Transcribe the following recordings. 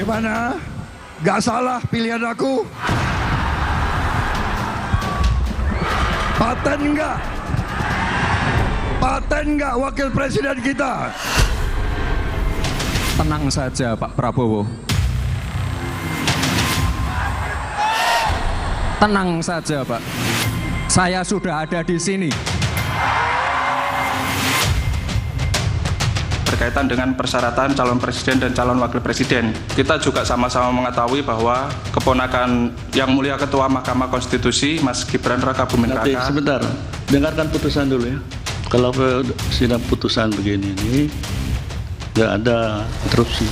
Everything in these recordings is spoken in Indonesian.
Bagaimana? Gak salah pilihan aku? Paten nggak? Paten nggak wakil presiden kita? Tenang saja Pak Prabowo. Tenang saja Pak. Saya sudah ada di sini. Berkaitan dengan persyaratan calon presiden dan calon wakil presiden, kita juga sama-sama mengetahui bahwa keponakan yang mulia Ketua Mahkamah Konstitusi, Mas Gibran Rakabuming Raka. Sebentar, dengarkan putusan dulu ya. Kalau sidang putusan begini ini, nggak ada interupsi.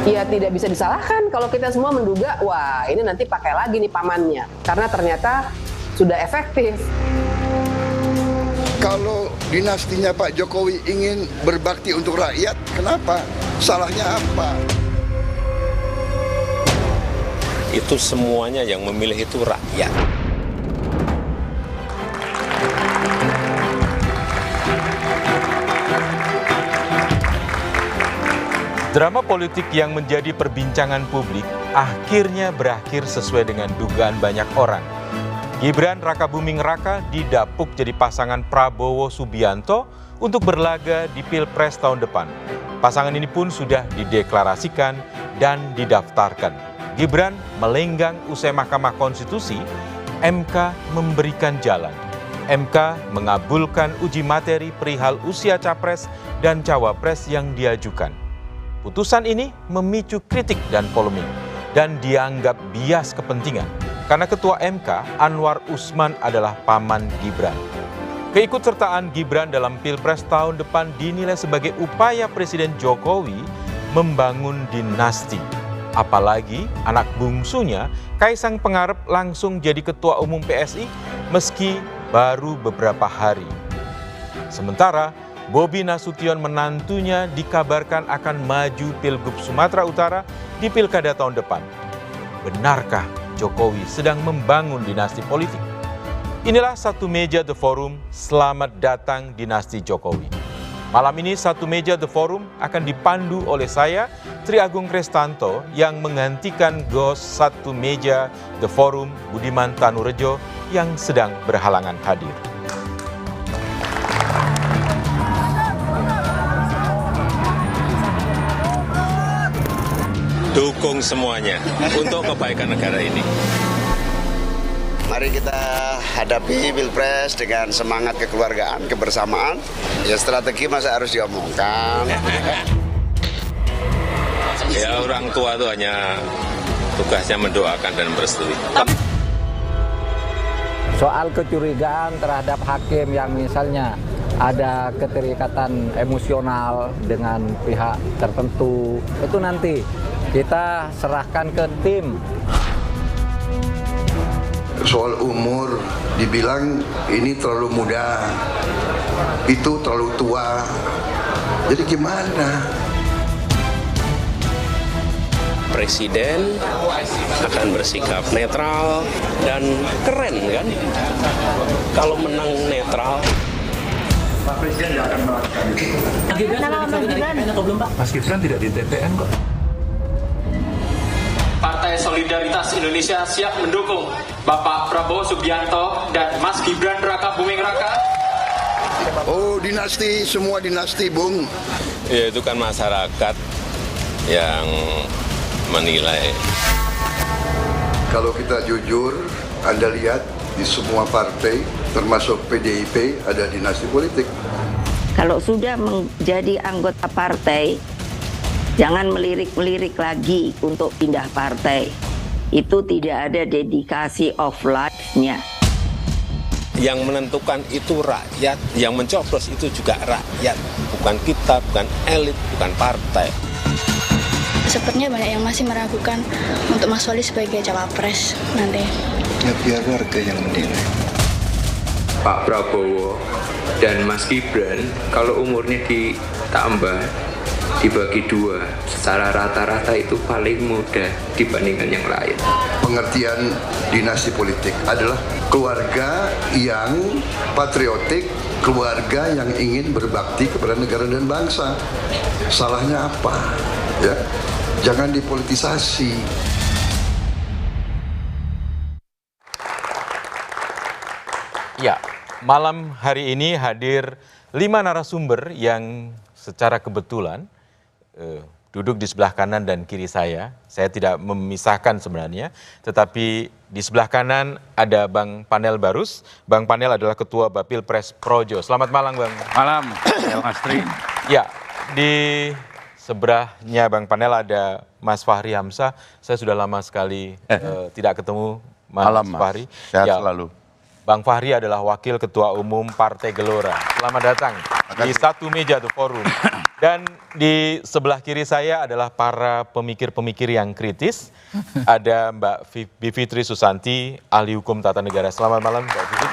Ya tidak bisa disalahkan kalau kita semua menduga, wah ini nanti pakai lagi nih pamannya. Karena ternyata sudah efektif. Kalau dinastinya Pak Jokowi ingin berbakti untuk rakyat, kenapa? Salahnya apa? Itu semuanya yang memilih itu rakyat. Drama politik yang menjadi perbincangan publik akhirnya berakhir sesuai dengan dugaan banyak orang. Gibran Rakabuming Raka didapuk jadi pasangan Prabowo Subianto untuk berlaga di Pilpres tahun depan. Pasangan ini pun sudah dideklarasikan dan didaftarkan. Gibran melenggang usai Mahkamah Konstitusi, MK memberikan jalan. MK mengabulkan uji materi perihal usia capres dan cawapres yang diajukan. Putusan ini memicu kritik dan polemik dan dianggap bias kepentingan karena Ketua MK Anwar Usman adalah paman Gibran. Keikutsertaan Gibran dalam Pilpres tahun depan dinilai sebagai upaya Presiden Jokowi membangun dinasti. Apalagi anak bungsunya Kaisang Pangarep langsung jadi Ketua Umum PSI meski baru beberapa hari. Sementara Bobi Nasution menantunya dikabarkan akan maju Pilgub Sumatera Utara di Pilkada tahun depan. Benarkah Jokowi sedang membangun dinasti politik? Inilah Satu Meja The Forum, selamat datang dinasti Jokowi. Malam ini Satu Meja The Forum akan dipandu oleh saya, Tri Agung Krestanto, yang menggantikan host Satu Meja The Forum, Budiman Tanurejo, yang sedang berhalangan hadir. Dukung semuanya untuk kebaikan negara ini. Mari kita hadapi Pilpres dengan semangat kekeluargaan, kebersamaan. Ya strategi masa harus diomongkan. Ya orang tua itu hanya tugasnya mendoakan dan merestui. Soal kecurigaan terhadap hakim yang misalnya ada keterikatan emosional dengan pihak tertentu, itu nanti kita serahkan ke tim. Soal umur, dibilang ini terlalu muda, itu terlalu tua. Jadi gimana? Presiden akan bersikap netral dan keren kan? Kalau menang netral. Pak Presiden yang akan melakukan itu. Mas Gibran tidak di TPN kok. Partai Solidaritas Indonesia siap mendukung Bapak Prabowo Subianto dan Mas Gibran Rakabuming Raka. Oh, dinasti, semua dinasti, Bung. Ya itu kan masyarakat yang menilai. Kalau kita jujur, Anda lihat di semua partai, termasuk PDIP, ada dinasti politik. Kalau sudah menjadi anggota partai, jangan melirik-melirik lagi untuk pindah partai. Itu tidak ada dedikasi of life-nya. Yang menentukan itu rakyat, yang mencoblos itu juga rakyat. Bukan kita, bukan elit, bukan partai. Sepertinya banyak yang masih meragukan untuk Mas Wali sebagai cawapres nanti. Ya biar warga yang menilai. Pak Prabowo dan Mas Gibran kalau umurnya ditambah dibagi dua secara rata-rata itu paling mudah dibandingkan yang lain. Pengertian dinasti politik adalah keluarga yang patriotik, keluarga yang ingin berbakti kepada negara dan bangsa. Salahnya apa? Ya, jangan dipolitisasi. Ya, malam hari ini hadir 5 narasumber yang secara kebetulan duduk di sebelah kanan dan kiri saya. Saya tidak memisahkan sebenarnya, tetapi di sebelah kanan ada Bang Panel Barus. Bang Panel adalah Ketua Bapil Pres Projo. Selamat malam, Bang. Malam, Bang Astri. Ya, di sebelahnya Bang Panel ada Mas Fahri Hamzah. Saya sudah lama sekali tidak ketemu Mas Fahri. Sehat selalu. Bang Fahri adalah Wakil Ketua Umum Partai Gelora. Selamat datang di satu meja tuh forum. Dan di sebelah kiri saya adalah para pemikir-pemikir yang kritis. Ada Mbak Bivitri Susanti, ahli hukum tata negara. Selamat malam, Mbak Bivitri.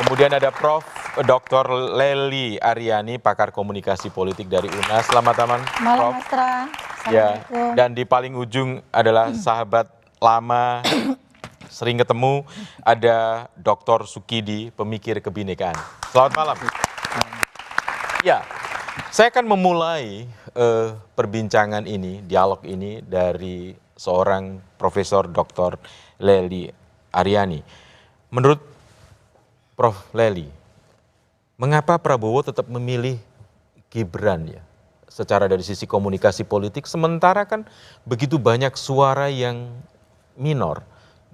Kemudian ada Prof. Dr. Lely Aryani, pakar komunikasi politik dari UNAS. Selamat malam, Prof. Mas Tra. Ya, dan di paling ujung adalah sahabat lama, sering ketemu, ada Dr. Sukidi, pemikir kebinekaan. Selamat malam. Ya, saya akan memulai perbincangan ini, dialog ini dari seorang Profesor Dr. Lely Aryani. Menurut Prof. Lely, mengapa Prabowo tetap memilih Gibran ya? Secara dari sisi komunikasi politik, sementara kan begitu banyak suara yang minor.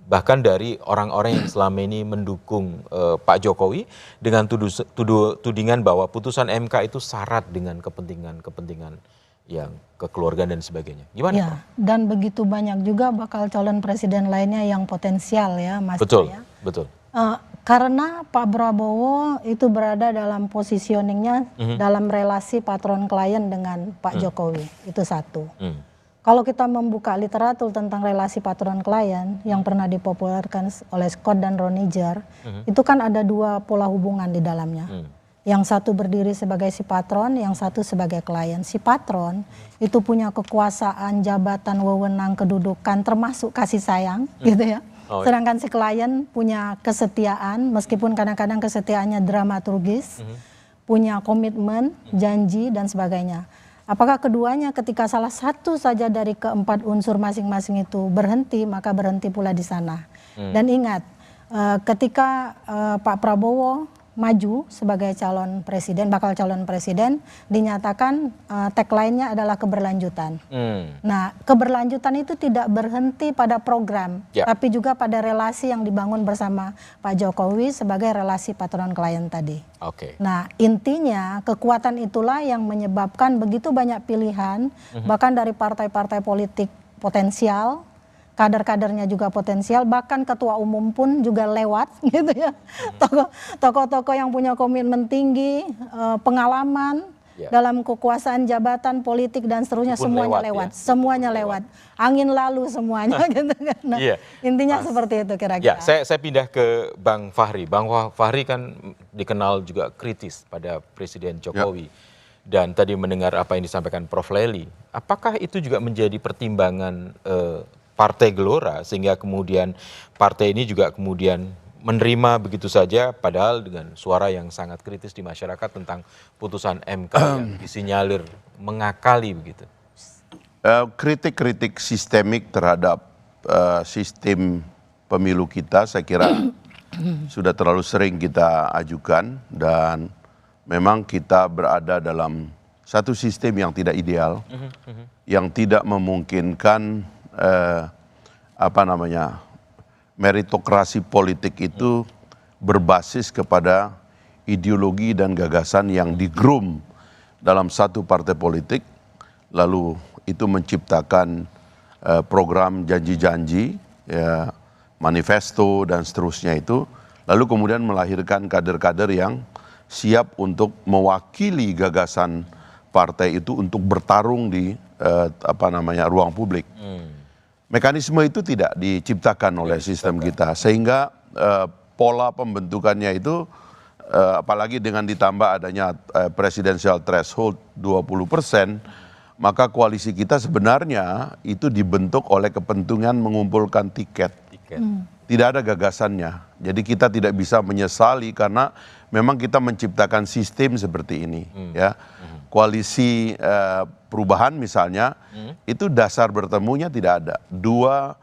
Bahkan dari orang-orang yang selama ini mendukung Pak Jokowi dengan tudingan bahwa putusan MK itu syarat dengan kepentingan yang kekeluargaan dan sebagainya. Gimana? Ya, dan begitu banyak juga bakal calon presiden lainnya yang potensial ya, Mas. Betul, ya. betul. Karena Pak Prabowo itu berada dalam positioningnya dalam relasi patron klien dengan Pak Jokowi, itu satu. Kalau kita membuka literatur tentang relasi patron klien yang pernah dipopulerkan oleh Scott dan Roniger, itu kan ada dua pola hubungan di dalamnya. Yang satu berdiri sebagai si patron, yang satu sebagai klien. Si patron itu punya kekuasaan, jabatan, wewenang, kedudukan, termasuk kasih sayang, gitu ya. Sedangkan si klien punya kesetiaan, meskipun kadang-kadang kesetiaannya dramaturgis, punya komitmen, janji, dan sebagainya. Apakah keduanya ketika salah satu saja dari keempat unsur masing-masing itu berhenti, maka berhenti pula di sana. Dan ingat, ketika Pak Prabowo maju sebagai calon presiden, bakal calon presiden, dinyatakan tagline-nya adalah keberlanjutan. Nah, keberlanjutan itu tidak berhenti pada program, tapi juga pada relasi yang dibangun bersama Pak Jokowi sebagai relasi patron klien tadi. Nah, intinya kekuatan itulah yang menyebabkan begitu banyak pilihan, bahkan dari partai-partai politik potensial, kader-kadernya juga potensial, bahkan ketua umum pun juga lewat gitu ya. Tokoh-tokoh yang punya komitmen tinggi, pengalaman dalam kekuasaan jabatan politik dan seterusnya, semuanya lewat. Semuanya lewat. Angin lalu semuanya gitu kan. Nah, intinya seperti itu kira-kira. Ya, saya pindah ke Bang Fahri. Bang Fahri kan dikenal juga kritis pada Presiden Jokowi. Dan tadi mendengar apa yang disampaikan Prof. Lely, apakah itu juga menjadi pertimbangan Partai Gelora sehingga kemudian partai ini juga kemudian menerima begitu saja padahal dengan suara yang sangat kritis di masyarakat tentang putusan MK yang disinyalir mengakali begitu? Kritik-kritik sistemik terhadap sistem pemilu kita saya kira sudah terlalu sering kita ajukan, dan memang kita berada dalam satu sistem yang tidak ideal, yang tidak memungkinkan meritokrasi politik itu berbasis kepada ideologi dan gagasan yang digroom dalam satu partai politik, lalu itu menciptakan program janji-janji, manifesto dan seterusnya itu, lalu kemudian melahirkan kader-kader yang siap untuk mewakili gagasan partai itu untuk bertarung di ruang publik. Mekanisme itu tidak diciptakan oleh sistem kita, sehingga pola pembentukannya itu apalagi dengan ditambah adanya presidensial threshold 20%, maka koalisi kita sebenarnya itu dibentuk oleh kepentingan mengumpulkan tiket. Tidak ada gagasannya. Jadi kita tidak bisa menyesali karena memang kita menciptakan sistem seperti ini. Ya, koalisi perubahan misalnya itu dasar bertemunya tidak ada. Dua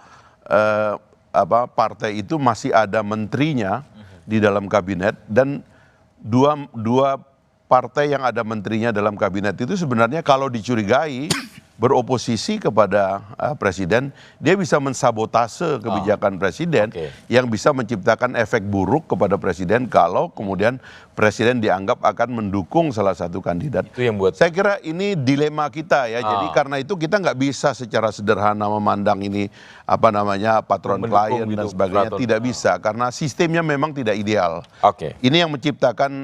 partai itu masih ada menterinya di dalam kabinet, dan dua partai yang ada menterinya dalam kabinet itu sebenarnya kalau dicurigai beroposisi kepada presiden, dia bisa mensabotase kebijakan presiden yang bisa menciptakan efek buruk kepada presiden kalau kemudian presiden dianggap akan mendukung salah satu kandidat. Itu yang buat. Saya kira ini dilema kita ya. Jadi karena itu kita nggak bisa secara sederhana memandang ini patron klien dan sebagainya. Tidak bisa karena sistemnya memang tidak ideal. Ini yang menciptakan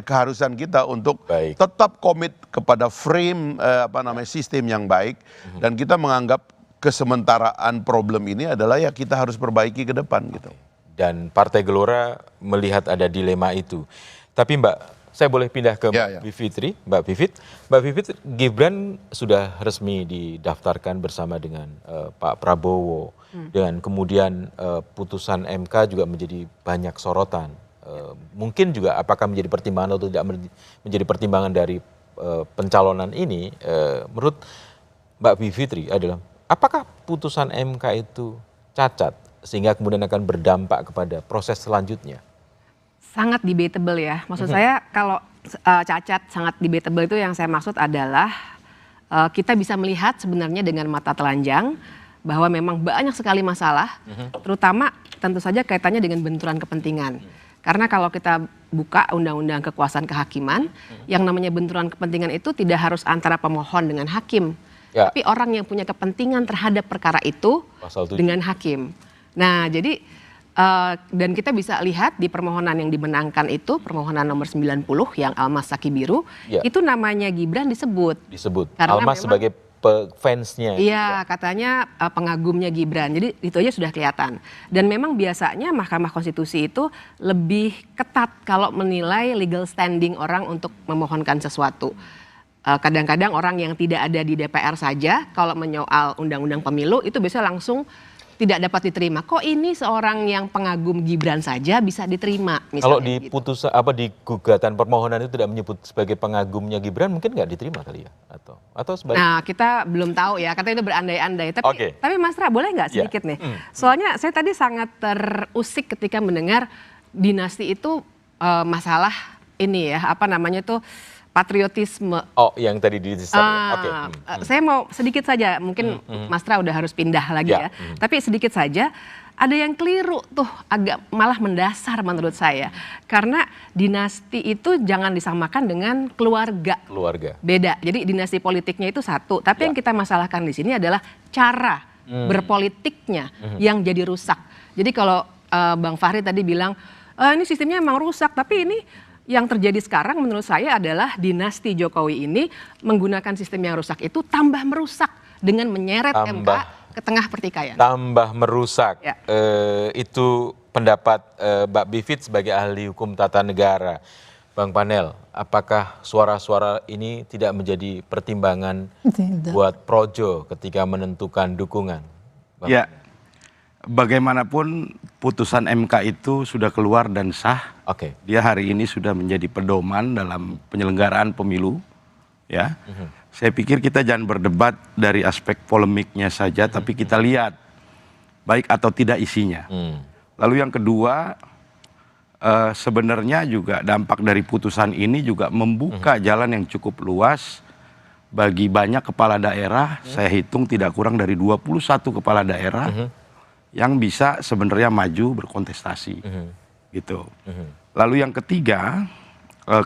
keharusan kita untuk tetap komit kepada frame sistem yang baik, dan kita menganggap kesementaraan problem ini adalah ya kita harus perbaiki ke depan gitu. Dan Partai Gelora melihat ada dilema itu. Tapi Mbak, saya boleh pindah ke Mbak Bivitri. Mbak Vivit, Gibran sudah resmi didaftarkan bersama dengan Pak Prabowo, dengan kemudian putusan MK juga menjadi banyak sorotan. Mungkin juga apakah menjadi pertimbangan atau tidak menjadi pertimbangan dari pencalonan ini, menurut Mbak Bivitri adalah apakah putusan MK itu cacat sehingga kemudian akan berdampak kepada proses selanjutnya? Sangat debatable ya. Maksud saya kalau cacat sangat debatable itu yang saya maksud adalah kita bisa melihat sebenarnya dengan mata telanjang bahwa memang banyak sekali masalah, terutama tentu saja kaitannya dengan benturan kepentingan. Karena kalau kita buka undang-undang kekuasaan kehakiman, yang namanya benturan kepentingan itu tidak harus antara pemohon dengan hakim. Tapi orang yang punya kepentingan terhadap perkara itu dengan hakim. Nah jadi, dan kita bisa lihat di permohonan yang dimenangkan itu, permohonan nomor 90 yang Almas Saki Biru, itu namanya Gibran disebut. Almas sebagai fansnya. Iya, katanya pengagumnya Gibran. Jadi itu aja sudah kelihatan. Dan memang biasanya Mahkamah Konstitusi itu lebih ketat kalau menilai legal standing orang untuk memohonkan sesuatu. Kadang-kadang orang yang tidak ada di DPR saja kalau menyoal undang-undang pemilu itu biasanya langsung tidak dapat diterima. Kok ini seorang yang pengagum Gibran saja bisa diterima? Kalau di putusan di gugatan permohonan itu tidak menyebut sebagai pengagumnya Gibran, mungkin nggak diterima kali ya? Atau sebaliknya? Nah, kita belum tahu ya. Katanya itu berandai-andai. Tapi Mas Ra, boleh nggak sedikit nih? Soalnya saya tadi sangat terusik ketika mendengar dinasti itu masalah ini ya, patriotisme. Yang tadi disebut. Saya mau sedikit saja, mungkin Mas Ra udah harus pindah lagi ya. Tapi sedikit saja, ada yang keliru tuh, agak malah mendasar menurut saya. Karena dinasti itu jangan disamakan dengan keluarga. Beda. Jadi dinasti politiknya itu satu. Tapi yang kita masalahkan di sini adalah cara berpolitiknya yang jadi rusak. Jadi kalau Bang Fahri tadi bilang, ini sistemnya emang rusak, tapi ini yang terjadi sekarang menurut saya adalah dinasti Jokowi ini menggunakan sistem yang rusak itu tambah merusak dengan menyeret MK ke tengah pertikaian. Tambah merusak. Itu pendapat Mbak Bivit sebagai ahli hukum tata negara. Bang Panel, apakah suara-suara ini tidak menjadi pertimbangan buat Projo ketika menentukan dukungan? Ya. Bagaimanapun putusan MK itu sudah keluar dan sah. Dia hari ini sudah menjadi pedoman dalam penyelenggaraan pemilu. Ya, saya pikir kita jangan berdebat dari aspek polemiknya saja, tapi kita lihat baik atau tidak isinya. Lalu yang kedua, sebenarnya juga dampak dari putusan ini juga membuka jalan yang cukup luas bagi banyak kepala daerah. Saya hitung tidak kurang dari 21 kepala daerah. Yang bisa sebenarnya maju berkontestasi, gitu. Lalu yang ketiga,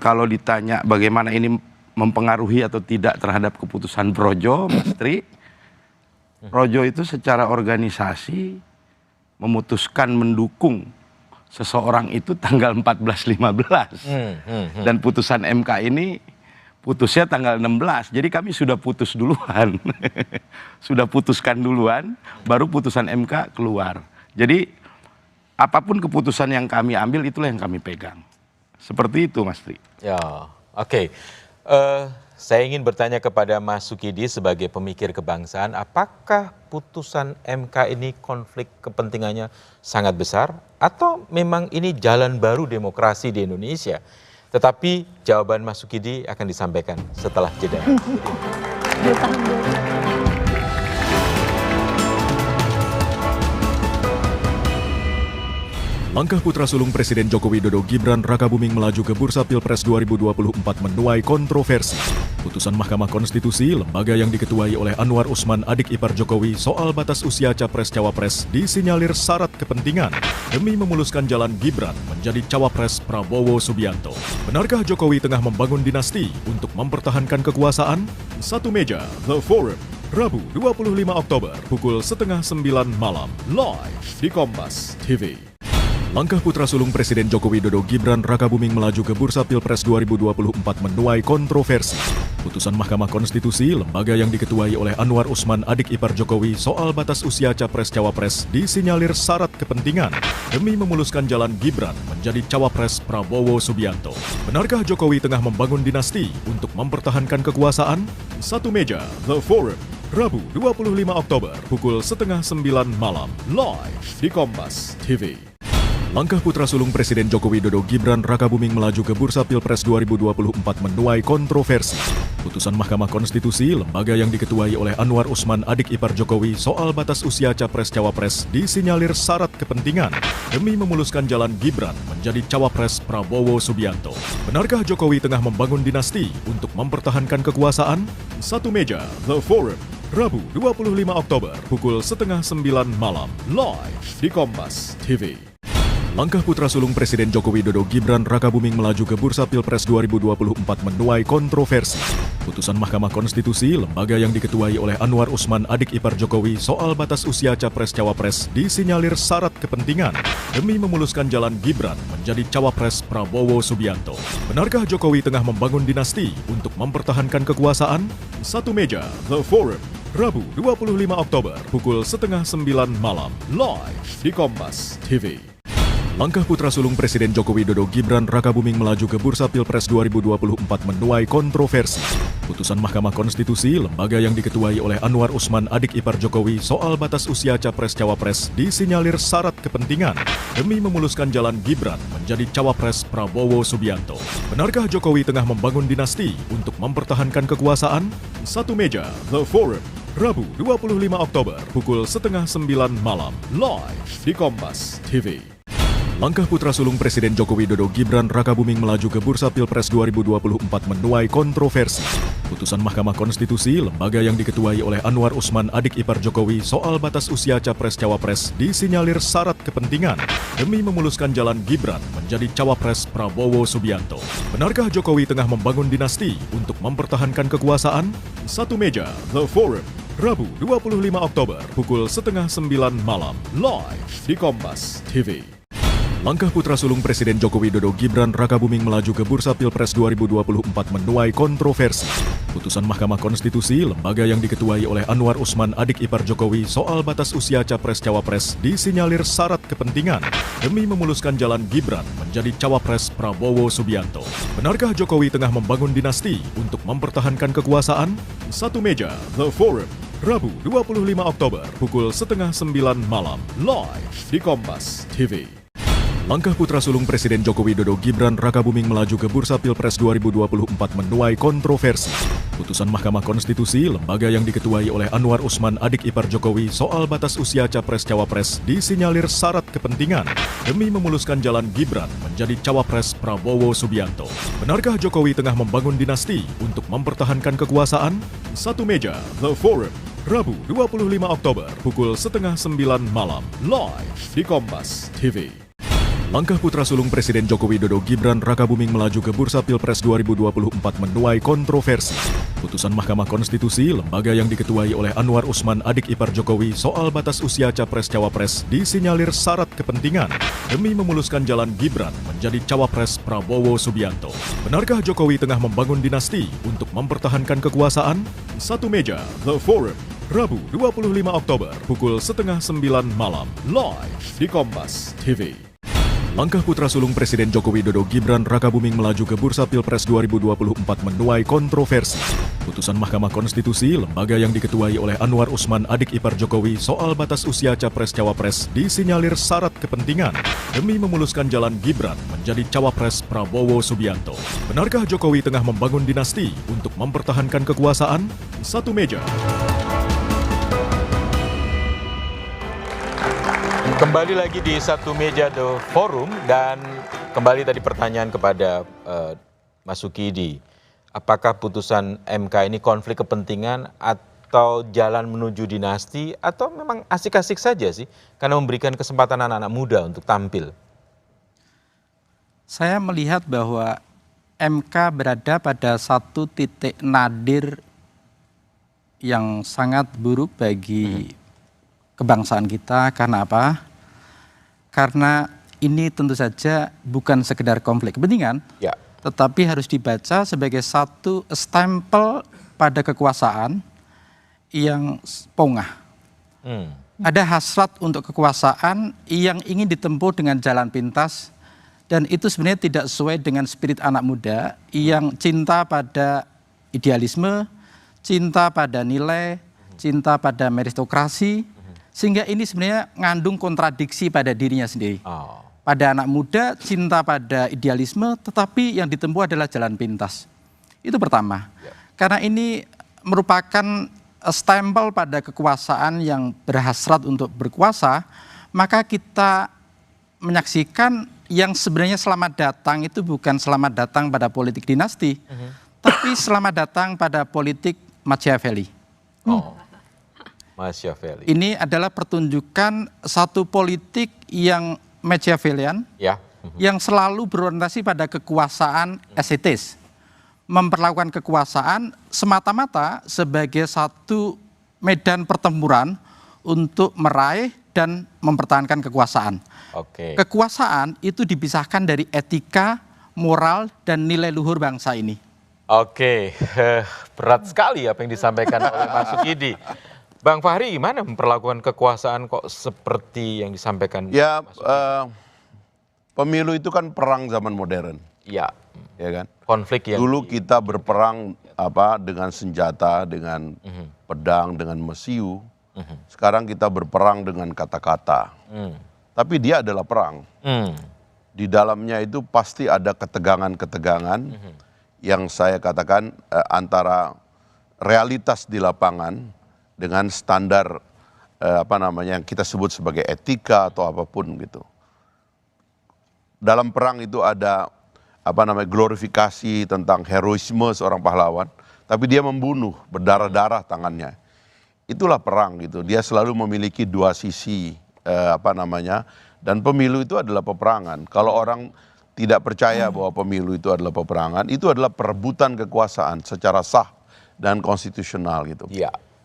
kalau ditanya bagaimana ini mempengaruhi atau tidak terhadap keputusan Projo, Mas Tri, Projo itu secara organisasi memutuskan mendukung seseorang itu tanggal 14-15, dan putusan MK ini putusnya tanggal 16, jadi kami sudah putus duluan. Sudah putuskan duluan, baru putusan MK keluar. Jadi apapun keputusan yang kami ambil itulah yang kami pegang. Seperti itu Mas Tri. Ya, oke. saya ingin bertanya kepada Mas Sukidi sebagai pemikir kebangsaan, apakah putusan MK ini konflik kepentingannya sangat besar atau memang ini jalan baru demokrasi di Indonesia? Tetapi jawaban Mas Sukidi akan disampaikan setelah jeda. Langkah putra sulung Presiden Joko Widodo Gibran Rakabuming melaju ke Bursa Pilpres 2024 menuai kontroversi. Putusan Mahkamah Konstitusi, lembaga yang diketuai oleh Anwar Usman adik ipar Jokowi soal batas usia Capres-Cawapres disinyalir syarat kepentingan demi memuluskan jalan Gibran menjadi Cawapres Prabowo Subianto. Benarkah Jokowi tengah membangun dinasti untuk mempertahankan kekuasaan? Satu meja, The Forum, Rabu 25 Oktober pukul 8:30 malam, live di Kompas TV. Langkah putra sulung Presiden Joko Widodo Gibran Rakabuming melaju ke Bursa Pilpres 2024 menuai kontroversi. Putusan Mahkamah Konstitusi, lembaga yang diketuai oleh Anwar Usman adik ipar Jokowi soal batas usia Capres-Cawapres disinyalir syarat kepentingan demi memuluskan jalan Gibran menjadi Cawapres Prabowo Subianto. Benarkah Jokowi tengah membangun dinasti untuk mempertahankan kekuasaan? Satu meja, The Forum, Rabu 25 Oktober pukul 8:30 malam, live di Kompas TV. Langkah putra sulung Presiden Joko Widodo Gibran Rakabuming melaju ke Bursa Pilpres 2024 menuai kontroversi. Putusan Mahkamah Konstitusi, lembaga yang diketuai oleh Anwar Usman adik ipar Jokowi soal batas usia Capres-Cawapres disinyalir syarat kepentingan demi memuluskan jalan Gibran menjadi Cawapres Prabowo Subianto. Benarkah Jokowi tengah membangun dinasti untuk mempertahankan kekuasaan? Satu meja, The Forum, Rabu 25 Oktober pukul 8:30 malam, live di Kompas TV. Langkah putra sulung Presiden Joko Widodo Gibran Rakabuming melaju ke Bursa Pilpres 2024 menuai kontroversi. Putusan Mahkamah Konstitusi, lembaga yang diketuai oleh Anwar Usman adik ipar Jokowi soal batas usia Capres-Cawapres disinyalir syarat kepentingan demi memuluskan jalan Gibran menjadi Cawapres Prabowo Subianto. Benarkah Jokowi tengah membangun dinasti untuk mempertahankan kekuasaan? Satu meja, The Forum, Rabu 25 Oktober pukul 8:30 malam, live di Kompas TV. Langkah putra sulung Presiden Joko Widodo Gibran Rakabuming melaju ke Bursa Pilpres 2024 menuai kontroversi. Putusan Mahkamah Konstitusi, lembaga yang diketuai oleh Anwar Usman adik ipar Jokowi soal batas usia Capres-Cawapres disinyalir syarat kepentingan demi memuluskan jalan Gibran menjadi Cawapres Prabowo Subianto. Benarkah Jokowi tengah membangun dinasti untuk mempertahankan kekuasaan? Satu meja, The Forum, Rabu 25 Oktober pukul 8:30 malam, live di Kompas TV. Langkah putra sulung Presiden Joko Widodo Gibran Rakabuming melaju ke Bursa Pilpres 2024 menuai kontroversi. Putusan Mahkamah Konstitusi, lembaga yang diketuai oleh Anwar Usman adik ipar Jokowi soal batas usia Capres-Cawapres disinyalir syarat kepentingan demi memuluskan jalan Gibran menjadi Cawapres Prabowo Subianto. Benarkah Jokowi tengah membangun dinasti untuk mempertahankan kekuasaan? Satu meja, The Forum, Rabu 25 Oktober pukul 8:30 malam, live di Kompas TV. Langkah putra sulung Presiden Joko Widodo Gibran Rakabuming melaju ke Bursa Pilpres 2024 menuai kontroversi. Putusan Mahkamah Konstitusi, lembaga yang diketuai oleh Anwar Usman adik ipar Jokowi soal batas usia Capres-Cawapres disinyalir syarat kepentingan demi memuluskan jalan Gibran menjadi Cawapres Prabowo Subianto. Benarkah Jokowi tengah membangun dinasti untuk mempertahankan kekuasaan? Satu meja, The Forum, Rabu 25 Oktober pukul 8:30 malam, live di Kompas TV. Langkah putra sulung Presiden Joko Widodo Gibran Rakabuming melaju ke Bursa Pilpres 2024 menuai kontroversi. Putusan Mahkamah Konstitusi, lembaga yang diketuai oleh Anwar Usman adik ipar Jokowi soal batas usia Capres-Cawapres disinyalir syarat kepentingan demi memuluskan jalan Gibran menjadi Cawapres Prabowo Subianto. Benarkah Jokowi tengah membangun dinasti untuk mempertahankan kekuasaan? Satu meja, The Forum, Rabu 25 Oktober pukul 8:30 malam, live di Kompas TV. Langkah putra sulung Presiden Joko Widodo Gibran Rakabuming melaju ke Bursa Pilpres 2024 menuai kontroversi. Putusan Mahkamah Konstitusi, lembaga yang diketuai oleh Anwar Usman adik ipar Jokowi soal batas usia Capres-Cawapres disinyalir syarat kepentingan demi memuluskan jalan Gibran menjadi Cawapres Prabowo Subianto. Benarkah Jokowi tengah membangun dinasti untuk mempertahankan kekuasaan? Satu meja, The Forum, Rabu 25 Oktober pukul 8:30 malam, live di Kompas TV. Langkah putra sulung Presiden Joko Widodo Gibran Rakabuming melaju ke bursa Pilpres 2024 menuai kontroversi. Putusan Mahkamah Konstitusi, lembaga yang diketuai oleh Anwar Usman adik ipar Jokowi soal batas usia Capres-Cawapres disinyalir syarat kepentingan demi memuluskan jalan Gibran menjadi Cawapres Prabowo Subianto. Benarkah Jokowi tengah membangun dinasti untuk mempertahankan kekuasaan? Satu meja. Kembali lagi di Satu Meja The Forum dan kembali tadi pertanyaan kepada Mas Sukidi. Apakah putusan MK ini konflik kepentingan atau jalan menuju dinasti atau memang asik-asik saja sih karena memberikan kesempatan anak-anak muda untuk tampil? Saya melihat bahwa MK berada pada satu titik nadir yang sangat buruk bagi kebangsaan kita. Karena apa? Karena ini tentu saja bukan sekedar konflik kepentingan, tetapi harus dibaca sebagai satu stempel pada kekuasaan yang pongah. Ada hasrat untuk kekuasaan yang ingin ditempuh dengan jalan pintas, dan itu sebenarnya tidak sesuai dengan spirit anak muda yang cinta pada idealisme, cinta pada nilai, cinta pada meritokrasi, sehingga ini sebenarnya ngandung kontradiksi pada dirinya sendiri. Pada anak muda cinta pada idealisme, tetapi yang ditempuh adalah jalan pintas. Itu pertama. Karena ini merupakan stempel pada kekuasaan yang berhasrat untuk berkuasa, maka kita menyaksikan yang sebenarnya selamat datang itu bukan selamat datang pada politik dinasti, tapi selamat datang pada politik Machiavelli. Machiavelli. Ini adalah pertunjukan satu politik yang Machiavellian, yang selalu berorientasi pada kekuasaan estetis, memperlakukan kekuasaan semata-mata sebagai satu medan pertempuran untuk meraih dan mempertahankan kekuasaan. Kekuasaan itu dipisahkan dari etika, moral, dan nilai luhur bangsa ini. Berat sekali apa yang disampaikan oleh Mas Sukidi. Bang Fahri, gimana memperlakukan kekuasaan kok seperti yang disampaikan? Ya, pemilu itu kan perang zaman modern. Ya kan? Konflik yang dulu kita berperang dengan senjata, dengan pedang, dengan mesiu. Sekarang kita berperang dengan kata-kata. Tapi dia adalah perang. Di dalamnya itu pasti ada ketegangan-ketegangan yang saya katakan antara realitas di lapangan dengan standar yang kita sebut sebagai etika atau apapun gitu. Dalam perang itu ada glorifikasi tentang heroisme seorang pahlawan, tapi dia membunuh, berdarah-darah tangannya. Itulah perang gitu. Dia selalu memiliki dua sisi dan pemilu itu adalah peperangan. Kalau orang tidak percaya bahwa pemilu itu adalah peperangan, itu adalah perebutan kekuasaan secara sah dan konstitusional gitu.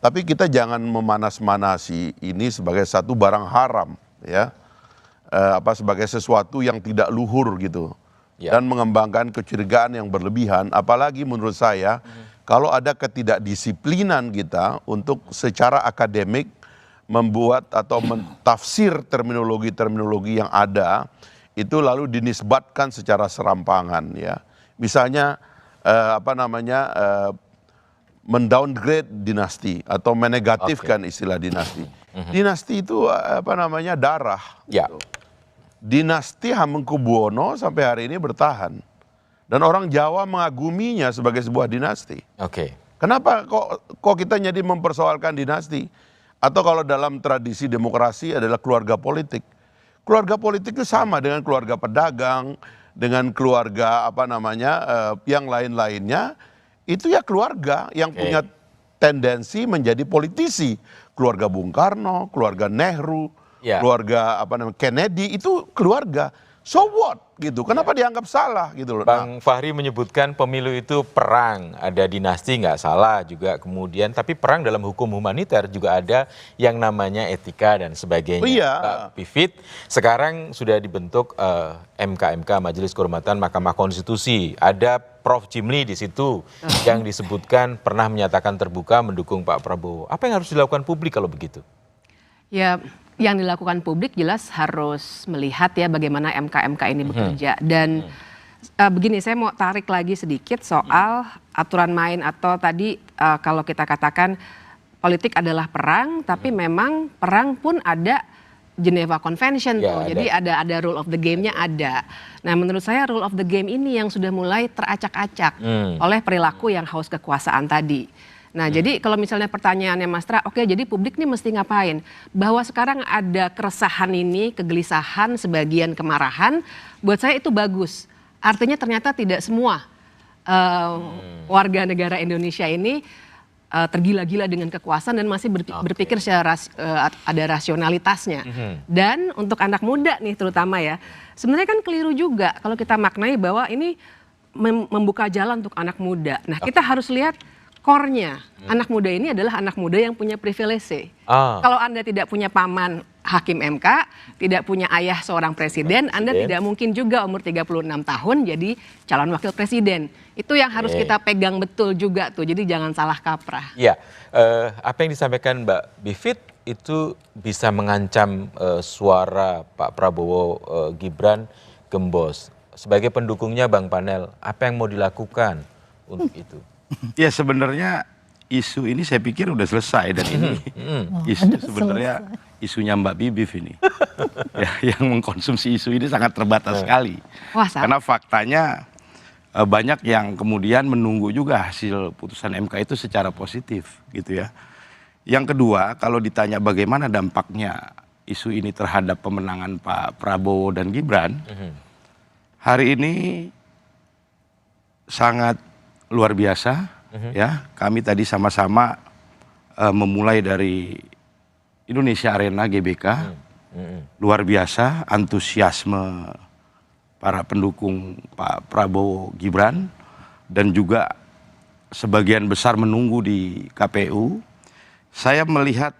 Tapi kita jangan memanas-manasi ini sebagai satu barang haram, sebagai sesuatu yang tidak luhur gitu, dan mengembangkan kecurigaan yang berlebihan. Apalagi menurut saya, kalau ada ketidakdisiplinan kita untuk secara akademik membuat atau mentafsir terminologi-terminologi yang ada, itu lalu dinisbatkan secara serampangan, Misalnya mendowngrade dinasti atau menegatifkan istilah dinasti. Dinasti itu darah. Dinasti Hamengkubuwono sampai hari ini bertahan. Dan orang Jawa mengaguminya sebagai sebuah dinasti. Kenapa kok kita jadi mempersoalkan dinasti? Atau kalau dalam tradisi demokrasi adalah keluarga politik. Keluarga politik itu sama dengan keluarga pedagang, dengan keluarga yang lain-lainnya. Itu ya keluarga yang punya tendensi menjadi politisi. Keluarga Bung Karno, keluarga Nehru, keluarga Kennedy, itu keluarga. So what gitu? Kenapa dianggap salah gitu loh? Bang Fahri menyebutkan pemilu itu perang, ada dinasti nggak salah juga kemudian, tapi perang dalam hukum humaniter juga ada yang namanya etika dan sebagainya. Mbak Pivit, sekarang sudah dibentuk MK Majelis Kehormatan Mahkamah Konstitusi. Ada Prof. Jimli di situ yang disebutkan pernah menyatakan terbuka mendukung Pak Prabowo. Apa yang harus dilakukan publik kalau begitu? Ya, Yang dilakukan publik jelas harus melihat ya bagaimana MK ini bekerja. Dan begini, saya mau tarik lagi sedikit soal aturan main atau tadi kalau kita katakan politik adalah perang, tapi memang perang pun ada Geneva Convention tuh. Jadi ada rule of the game-nya ada. Nah, menurut saya rule of the game ini yang sudah mulai teracak-acak oleh perilaku yang haus kekuasaan tadi. Nah, jadi kalau misalnya pertanyaannya Mas Tra, oke, jadi publik nih mesti ngapain? Bahwa sekarang ada keresahan ini, kegelisahan, sebagian kemarahan, buat saya itu bagus. Artinya ternyata tidak semua warga negara Indonesia ini tergila-gila dengan kekuasaan dan masih berpikir secara ada rasionalitasnya. Dan untuk anak muda nih terutama ya, sebenarnya kan keliru juga kalau kita maknai bahwa ini membuka jalan untuk anak muda. Nah, kita harus lihat core-nya. Anak muda ini adalah anak muda yang punya privilege. Kalau Anda tidak punya paman hakim MK, tidak punya ayah seorang presiden, Anda tidak mungkin juga umur 36 tahun jadi calon wakil presiden. Itu yang harus kita pegang betul juga tuh, jadi jangan salah kaprah. Iya, apa yang disampaikan Mbak Bivit itu bisa mengancam suara Pak Prabowo Gibran gembos. Sebagai pendukungnya Bang Panel, apa yang mau dilakukan untuk itu? Ya sebenarnya isu ini saya pikir udah selesai dan ini isu sebenarnya isunya Mbak Bibif ini. Ya, yang mengkonsumsi isu ini sangat terbatas sekali. Karena faktanya banyak yang kemudian menunggu juga hasil putusan MK itu secara positif gitu ya. Yang kedua, kalau ditanya bagaimana dampaknya isu ini terhadap pemenangan Pak Prabowo dan Gibran, hari ini sangat luar biasa ya. Kami tadi sama-sama memulai dari Indonesia Arena GBK. Luar biasa antusiasme para pendukung Pak Prabowo Gibran dan juga sebagian besar menunggu di KPU. Saya melihat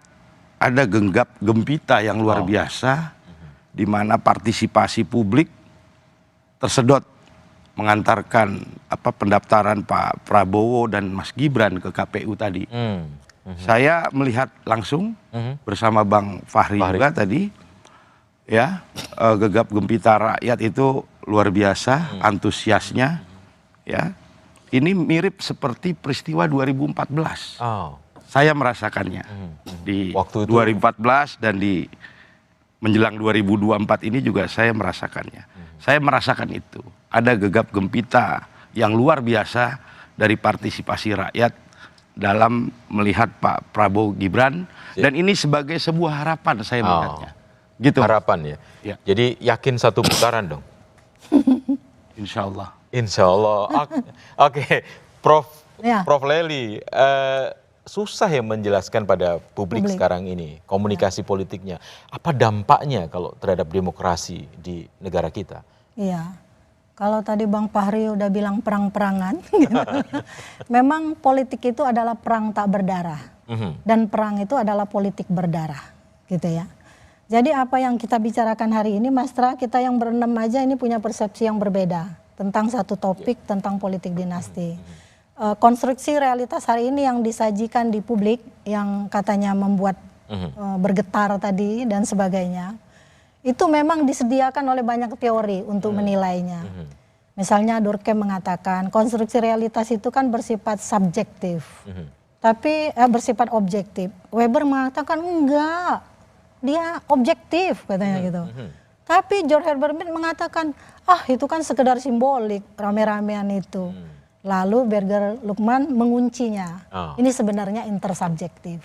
ada genggap gempita yang luar biasa di mana partisipasi publik tersedot mengantarkan pendaftaran Pak Prabowo dan Mas Gibran ke KPU tadi. Saya melihat langsung bersama Bang Fahri juga tadi, ya gegap gempita rakyat itu luar biasa, antusiasnya, ya. Ini mirip seperti peristiwa 2014. Saya merasakannya di waktu 2014 dan di menjelang 2024 ini juga saya merasakannya. Saya merasakan itu. Ada gegap gempita yang luar biasa dari partisipasi rakyat dalam melihat Pak Prabowo Gibran. Dan ini sebagai sebuah harapan saya melihatnya. Gitu. Harapan ya. Jadi yakin satu putaran dong? Insya Allah. Insya Allah. Oke. Prof Lely, susah ya menjelaskan pada publik sekarang ini, komunikasi politiknya. Apa dampaknya kalau terhadap demokrasi di negara kita? Iya. Kalau tadi Bang Fahri udah bilang perang-perangan, memang politik itu adalah perang tak berdarah. Dan perang itu adalah politik berdarah, gitu ya. Jadi apa yang kita bicarakan hari ini, Mas Tra, kita yang berenam aja ini punya persepsi yang berbeda tentang satu topik, tentang politik dinasti. Konstruksi realitas hari ini yang disajikan di publik, yang katanya membuat bergetar tadi dan sebagainya, itu memang disediakan oleh banyak teori untuk menilainya. Misalnya Durkheim mengatakan konstruksi realitas itu kan bersifat subjektif, tapi bersifat objektif. Weber mengatakan enggak, dia objektif katanya gitu. Tapi George Herbert Mead mengatakan itu kan sekedar simbolik rame-ramean itu. Lalu Berger Lukman menguncinya. Ini sebenarnya intersubjektif.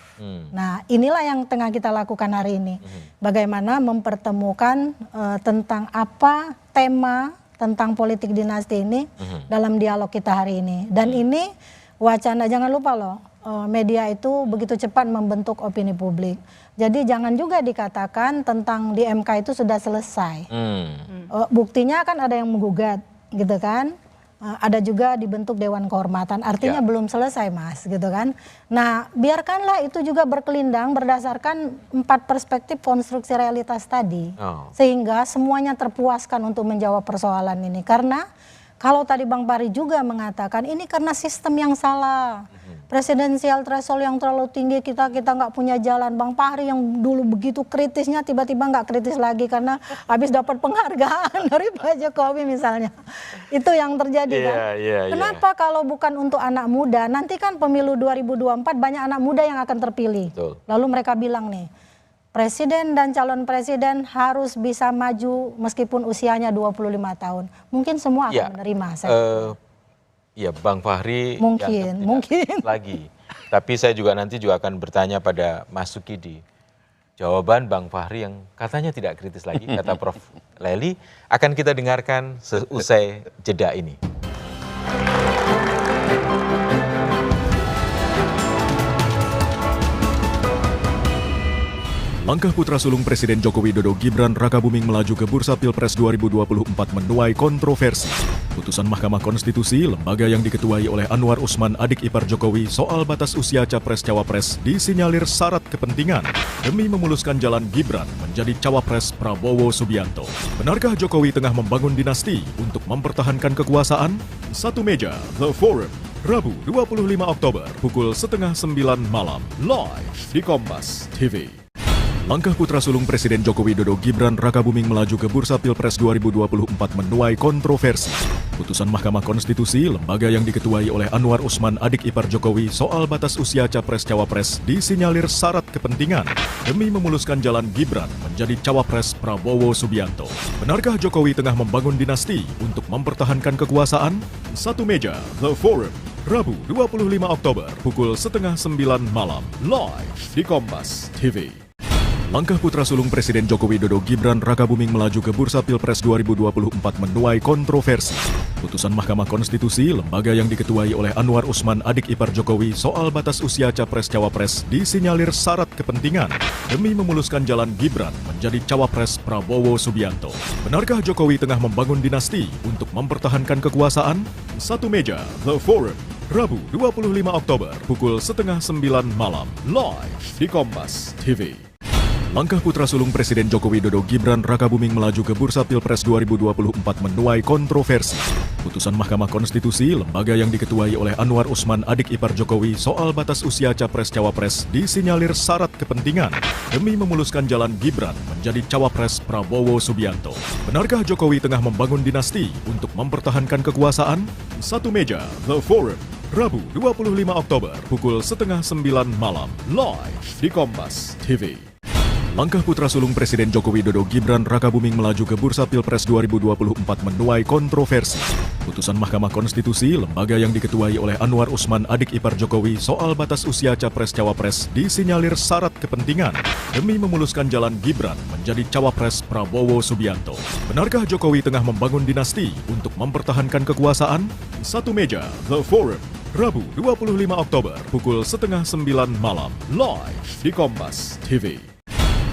Nah, inilah yang tengah kita lakukan hari ini. Bagaimana mempertemukan tentang apa tema tentang politik dinasti ini dalam dialog kita hari ini. Dan ini wacana, jangan lupa loh, media itu begitu cepat membentuk opini publik. Jadi jangan juga dikatakan tentang di MK itu sudah selesai. Buktinya kan ada yang menggugat, gitu kan? Ada juga dibentuk Dewan Kehormatan, artinya belum selesai Mas, gitu kan. Nah biarkanlah itu juga berkelindang berdasarkan 4 perspektif konstruksi realitas tadi. Sehingga semuanya terpuaskan untuk menjawab persoalan ini. Karena kalau tadi Bang Fahri juga mengatakan ini karena sistem yang salah. presidensial threshold yang terlalu tinggi, kita nggak punya jalan. Bang Fahri yang dulu begitu kritisnya tiba-tiba nggak kritis lagi karena habis dapat penghargaan dari Pak Jokowi misalnya. Itu yang terjadi kan. Kenapa kalau bukan untuk anak muda? Nanti kan pemilu 2024 banyak anak muda yang akan terpilih. Lalu mereka bilang nih, presiden dan calon presiden harus bisa maju meskipun usianya 25 tahun. Mungkin semua akan menerima. Iya, Bang Fahri mungkin lagi. Tapi saya juga nanti akan bertanya pada Mas Sukidi. Jawaban Bang Fahri yang katanya tidak kritis lagi, kata Prof. Lely, akan kita dengarkan seusai jeda ini. Langkah putra sulung Presiden Joko Widodo Gibran Rakabuming melaju ke Bursa Pilpres 2024 menuai kontroversi. Putusan Mahkamah Konstitusi, lembaga yang diketuai oleh Anwar Usman adik ipar Jokowi soal batas usia Capres-Cawapres disinyalir syarat kepentingan demi memuluskan jalan Gibran menjadi Cawapres Prabowo Subianto. Benarkah Jokowi tengah membangun dinasti untuk mempertahankan kekuasaan? Satu meja, The Forum, Rabu 25 Oktober pukul 8:30 malam, live di Kompas TV. Langkah putra sulung Presiden Joko Widodo Gibran Rakabuming melaju ke Bursa Pilpres 2024 menuai kontroversi. Putusan Mahkamah Konstitusi, lembaga yang diketuai oleh Anwar Usman adik ipar Jokowi soal batas usia Capres-Cawapres disinyalir syarat kepentingan demi memuluskan jalan Gibran menjadi Cawapres Prabowo Subianto. Benarkah Jokowi tengah membangun dinasti untuk mempertahankan kekuasaan? Satu meja, The Forum, Rabu 25 Oktober pukul 8:30 malam, live di Kompas TV. Langkah putra sulung Presiden Joko Widodo Gibran Rakabuming melaju ke Bursa Pilpres 2024 menuai kontroversi. Putusan Mahkamah Konstitusi, lembaga yang diketuai oleh Anwar Usman adik ipar Jokowi soal batas usia Capres-Cawapres disinyalir syarat kepentingan demi memuluskan jalan Gibran menjadi Cawapres Prabowo Subianto. Benarkah Jokowi tengah membangun dinasti untuk mempertahankan kekuasaan? Satu meja, The Forum, Rabu 25 Oktober pukul 8:30 malam, live di Kompas TV. Langkah putra sulung Presiden Joko Widodo Gibran Rakabuming melaju ke Bursa Pilpres 2024 menuai kontroversi. Putusan Mahkamah Konstitusi, lembaga yang diketuai oleh Anwar Usman adik ipar Jokowi soal batas usia Capres-Cawapres disinyalir syarat kepentingan demi memuluskan jalan Gibran menjadi Cawapres Prabowo Subianto. Benarkah Jokowi tengah membangun dinasti untuk mempertahankan kekuasaan? Satu meja, The Forum, Rabu 25 Oktober pukul 8:30 malam, live di Kompas TV. Langkah putra sulung Presiden Joko Widodo Gibran Rakabuming melaju ke Bursa Pilpres 2024 menuai kontroversi. Putusan Mahkamah Konstitusi, lembaga yang diketuai oleh Anwar Usman adik ipar Jokowi soal batas usia Capres-Cawapres disinyalir syarat kepentingan demi memuluskan jalan Gibran menjadi Cawapres Prabowo Subianto. Benarkah Jokowi tengah membangun dinasti untuk mempertahankan kekuasaan? Satu meja, The Forum, Rabu 25 Oktober pukul 8:30 malam, live di Kompas TV.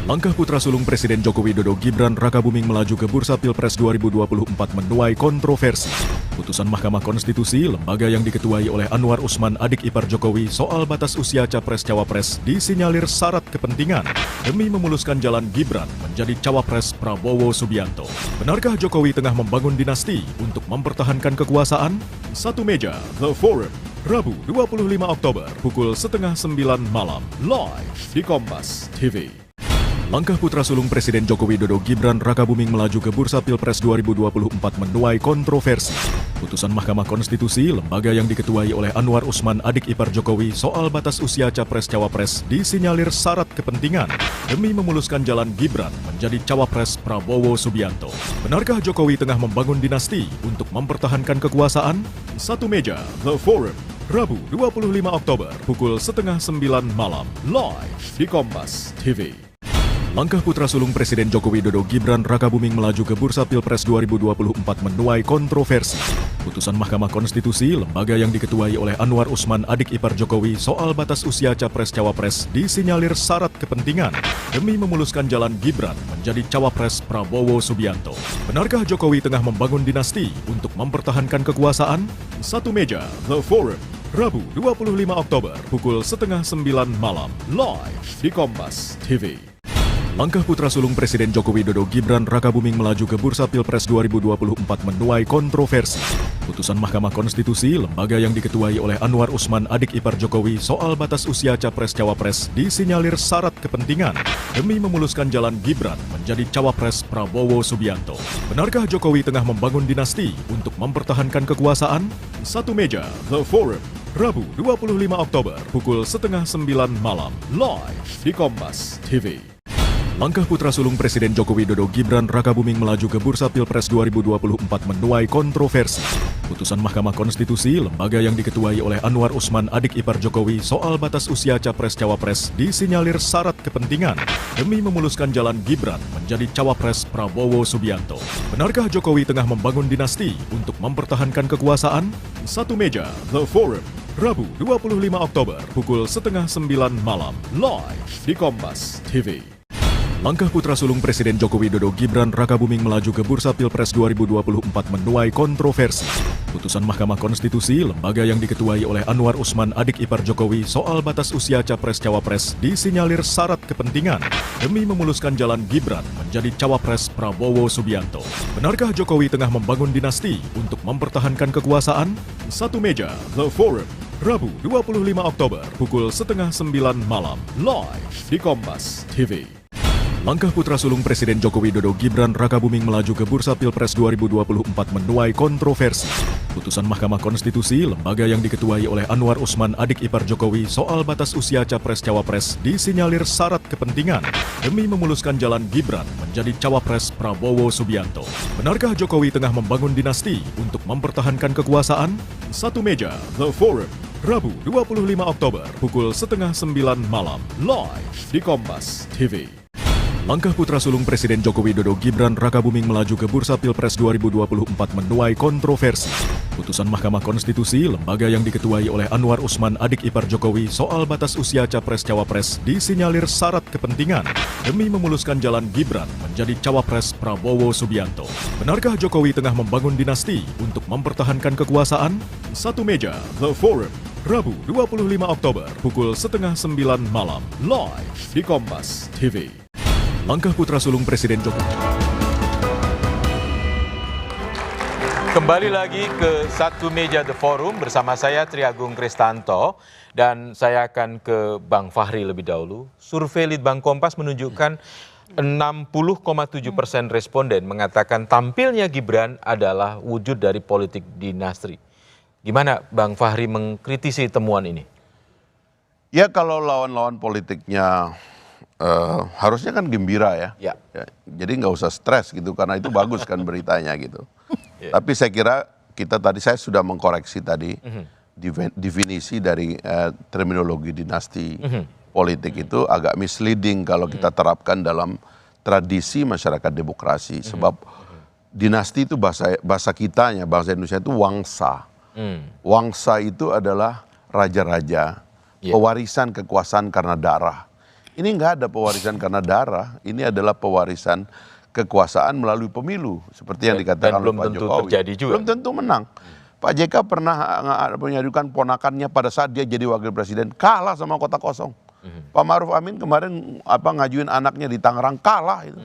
Langkah putra sulung Presiden Joko Widodo Gibran Rakabuming melaju ke Bursa Pilpres 2024 menuai kontroversi. Putusan Mahkamah Konstitusi, lembaga yang diketuai oleh Anwar Usman adik ipar Jokowi soal batas usia Capres-Cawapres disinyalir syarat kepentingan demi memuluskan jalan Gibran menjadi Cawapres Prabowo Subianto. Benarkah Jokowi tengah membangun dinasti untuk mempertahankan kekuasaan? Satu meja, The Forum, Rabu 25 Oktober pukul 8:30 malam, live di Kompas TV. Langkah putra sulung Presiden Joko Widodo Gibran Rakabuming melaju ke Bursa Pilpres 2024 menuai kontroversi. Putusan Mahkamah Konstitusi, lembaga yang diketuai oleh Anwar Usman adik ipar Jokowi soal batas usia Capres-Cawapres disinyalir syarat kepentingan demi memuluskan jalan Gibran menjadi Cawapres Prabowo Subianto. Benarkah Jokowi tengah membangun dinasti untuk mempertahankan kekuasaan? Satu meja, The Forum, Rabu 25 Oktober pukul 8:30 malam, live di Kompas TV. Langkah putra sulung Presiden Joko Widodo Gibran Rakabuming melaju ke Bursa Pilpres 2024 menuai kontroversi. Putusan Mahkamah Konstitusi, lembaga yang diketuai oleh Anwar Usman adik ipar Jokowi soal batas usia Capres-Cawapres disinyalir syarat kepentingan demi memuluskan jalan Gibran menjadi Cawapres Prabowo Subianto. Benarkah Jokowi tengah membangun dinasti untuk mempertahankan kekuasaan? Satu meja, The Forum, Rabu 25 Oktober pukul 8:30 malam, live di Kompas TV. Langkah putra sulung Presiden Joko Widodo Gibran Rakabuming melaju ke bursa Pilpres 2024 menuai kontroversi. Putusan Mahkamah Konstitusi, lembaga yang diketuai oleh Anwar Usman adik ipar Jokowi soal batas usia Capres-Cawapres disinyalir syarat kepentingan demi memuluskan jalan Gibran menjadi Cawapres Prabowo Subianto. Benarkah Jokowi tengah membangun dinasti untuk mempertahankan kekuasaan? Satu meja, The Forum. Rabu 25 Oktober pukul 8:30 malam live di Kompas TV. Langkah putra sulung Presiden Joko Widodo Gibran Rakabuming melaju ke bursa Pilpres 2024 menuai kontroversi. Putusan Mahkamah Konstitusi, lembaga yang diketuai oleh Anwar Usman adik ipar Jokowi soal batas usia Capres-Cawapres disinyalir syarat kepentingan demi memuluskan jalan Gibran menjadi Cawapres Prabowo Subianto. Benarkah Jokowi tengah membangun dinasti untuk mempertahankan kekuasaan? Satu meja, The Forum. Rabu 25 Oktober pukul 8:30 malam live di Kompas TV. Langkah putra sulung Presiden Joko Widodo Gibran Rakabuming melaju ke bursa Pilpres 2024 menuai kontroversi. Putusan Mahkamah Konstitusi, lembaga yang diketuai oleh Anwar Usman adik ipar Jokowi soal batas usia Capres-Cawapres disinyalir syarat kepentingan demi memuluskan jalan Gibran menjadi Cawapres Prabowo Subianto. Benarkah Jokowi tengah membangun dinasti untuk mempertahankan kekuasaan? Satu meja, The Forum. Rabu 25 Oktober pukul 8:30 malam live di Kompas TV. Langkah putra sulung Presiden Joko Widodo Gibran Rakabuming melaju ke bursa Pilpres 2024 menuai kontroversi. Putusan Mahkamah Konstitusi, lembaga yang diketuai oleh Anwar Usman adik ipar Jokowi soal batas usia Capres-Cawapres disinyalir syarat kepentingan demi memuluskan jalan Gibran menjadi Cawapres Prabowo Subianto. Benarkah Jokowi tengah membangun dinasti untuk mempertahankan kekuasaan? Satu meja, The Forum. Rabu 25 Oktober pukul 8:30 malam live di Kompas TV. Langkah putra sulung Presiden Joko Widodo Gibran Rakabuming melaju ke bursa Pilpres 2024 menuai kontroversi. Putusan Mahkamah Konstitusi, lembaga yang diketuai oleh Anwar Usman adik ipar Jokowi soal batas usia Capres-Cawapres disinyalir syarat kepentingan demi memuluskan jalan Gibran menjadi Cawapres Prabowo Subianto. Benarkah Jokowi tengah membangun dinasti untuk mempertahankan kekuasaan? Satu meja, The Forum. Rabu 25 Oktober pukul 8:30 malam live di Kompas TV. Langkah putra sulung Presiden Jokowi. Kembali lagi ke Satu Meja The Forum bersama saya Tri Agung Kristanto dan saya akan ke Bang Fahri lebih dahulu. Survei Litbang Kompas menunjukkan 60,7% responden mengatakan tampilnya Gibran adalah wujud dari politik dinasti. Gimana Bang Fahri mengkritisi temuan ini? Ya kalau lawan-lawan politiknya harusnya kan gembira ya. Ya. Jadi nggak usah stres gitu karena itu bagus kan beritanya gitu. Tapi saya kira saya sudah mengkoreksi tadi definisi dari terminologi dinasti politik itu agak misleading kalau kita terapkan dalam tradisi masyarakat demokrasi. Sebab dinasti itu bahasa kitanya, bahasa Indonesia itu wangsa. Wangsa itu adalah raja-raja, pewarisan kekuasaan karena darah. Ini nggak ada pewarisan karena darah, ini adalah pewarisan kekuasaan melalui pemilu. Seperti yang dikatakan oleh Pak Jokowi. Belum tentu menang. Pak JK pernah menyadukan ponakannya pada saat dia jadi wakil presiden, kalah sama kota kosong. Pak Ma'ruf Amin kemarin ngajuin anaknya di Tangerang, kalah itu.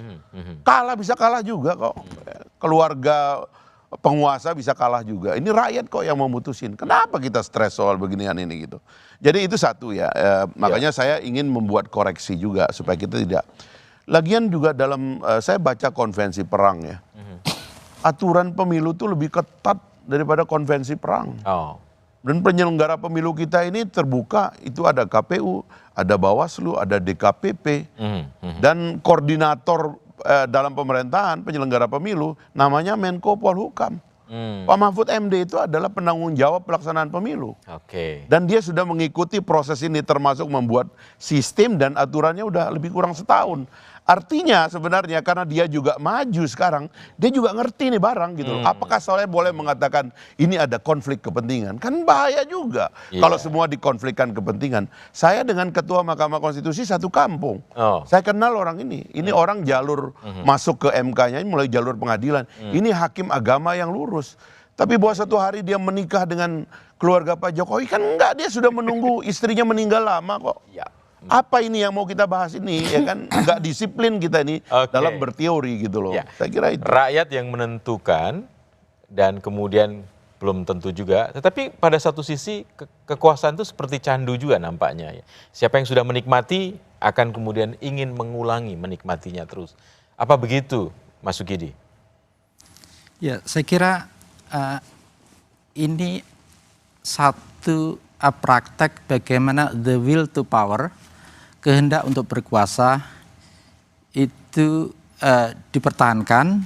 Kalah bisa kalah juga kok. Keluarga penguasa bisa kalah juga. Ini rakyat kok yang memutusin. Kenapa kita stres soal beginian ini gitu. Jadi itu satu ya. Makanya saya ingin membuat koreksi juga supaya kita tidak. Lagian juga dalam saya baca konvensi perang ya. Aturan pemilu itu lebih ketat daripada konvensi perang. Dan penyelenggara pemilu kita ini terbuka. Itu ada KPU, ada Bawaslu, ada DKPP, dan koordinator dalam pemerintahan penyelenggara pemilu namanya Menko Polhukam. Pak Mahfud MD itu adalah penanggung jawab pelaksanaan pemilu. Dan dia sudah mengikuti proses ini termasuk membuat sistem dan aturannya udah lebih kurang setahun. Artinya sebenarnya karena dia juga maju sekarang, dia juga ngerti nih barang gitu loh. Apakah saya boleh mengatakan ini ada konflik kepentingan? Kan bahaya juga kalau semua dikonflikkan kepentingan. Saya dengan Ketua Mahkamah Konstitusi satu kampung. Saya kenal orang ini. Ini orang jalur masuk ke MK-nya mulai jalur pengadilan. Ini hakim agama yang lurus. Tapi bahwa satu hari dia menikah dengan keluarga Pak Jokowi kan enggak, dia sudah menunggu istrinya meninggal lama kok. Apa ini yang mau kita bahas ini, ya kan? Nggak disiplin kita ini dalam berteori gitu loh. Ya. Saya kira itu. Rakyat yang menentukan dan kemudian belum tentu juga. Tetapi pada satu sisi kekuasaan itu seperti candu juga nampaknya. Ya. Siapa yang sudah menikmati akan kemudian ingin mengulangi menikmatinya terus. Apa begitu, Mas Sukidi? Ya, saya kira ini satu praktek bagaimana the will to power, kehendak untuk berkuasa itu dipertahankan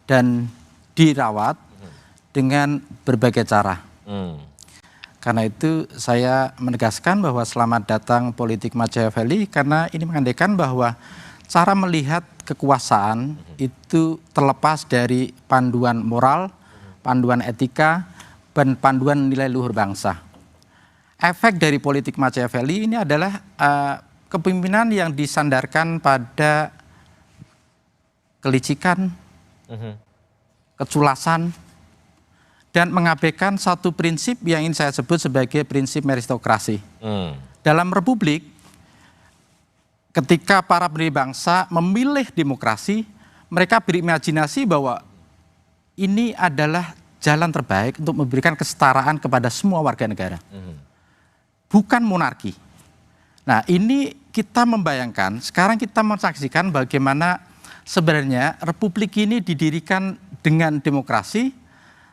dan dirawat dengan berbagai cara. Karena itu saya menegaskan bahwa selamat datang politik Machiavelli, karena ini mengandaikan bahwa cara melihat kekuasaan itu terlepas dari panduan moral, panduan etika, dan panduan nilai luhur bangsa. Efek dari politik Machiavelli ini adalah kepemimpinan yang disandarkan pada kelicikan, keculasan, dan mengabaikan satu prinsip yang ingin saya sebut sebagai prinsip meritokrasi. Dalam republik, ketika para pendiri bangsa memilih demokrasi, mereka berimajinasi bahwa ini adalah jalan terbaik untuk memberikan kesetaraan kepada semua warga negara. Bukan monarki. Nah, ini kita membayangkan, sekarang kita menyaksikan bagaimana sebenarnya republik ini didirikan dengan demokrasi,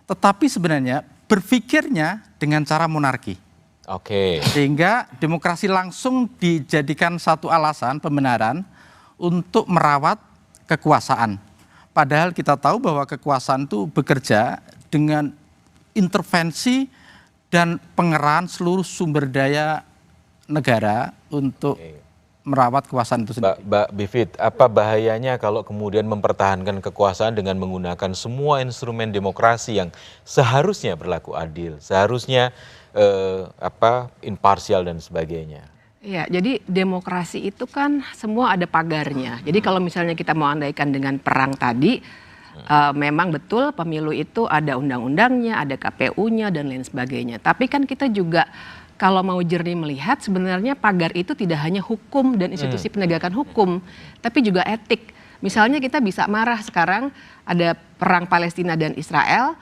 tetapi sebenarnya berpikirnya dengan cara monarki. Sehingga demokrasi langsung dijadikan satu alasan pembenaran untuk merawat kekuasaan. Padahal kita tahu bahwa kekuasaan itu bekerja dengan intervensi dan pengerahan seluruh sumber daya negara untuk merawat kekuasaan itu sendiri. Mbak Bivit, apa bahayanya kalau kemudian mempertahankan kekuasaan dengan menggunakan semua instrumen demokrasi yang seharusnya berlaku adil, seharusnya imparsial dan sebagainya? Ya, jadi demokrasi itu kan semua ada pagarnya. Jadi kalau misalnya kita mau andaikan dengan perang tadi, memang betul pemilu itu ada undang-undangnya, ada KPU-nya dan lain sebagainya. Tapi kan kita juga kalau mau jernih melihat sebenarnya pagar itu tidak hanya hukum dan institusi penegakan hukum, tapi juga etik. Misalnya kita bisa marah sekarang ada perang Palestina dan Israel,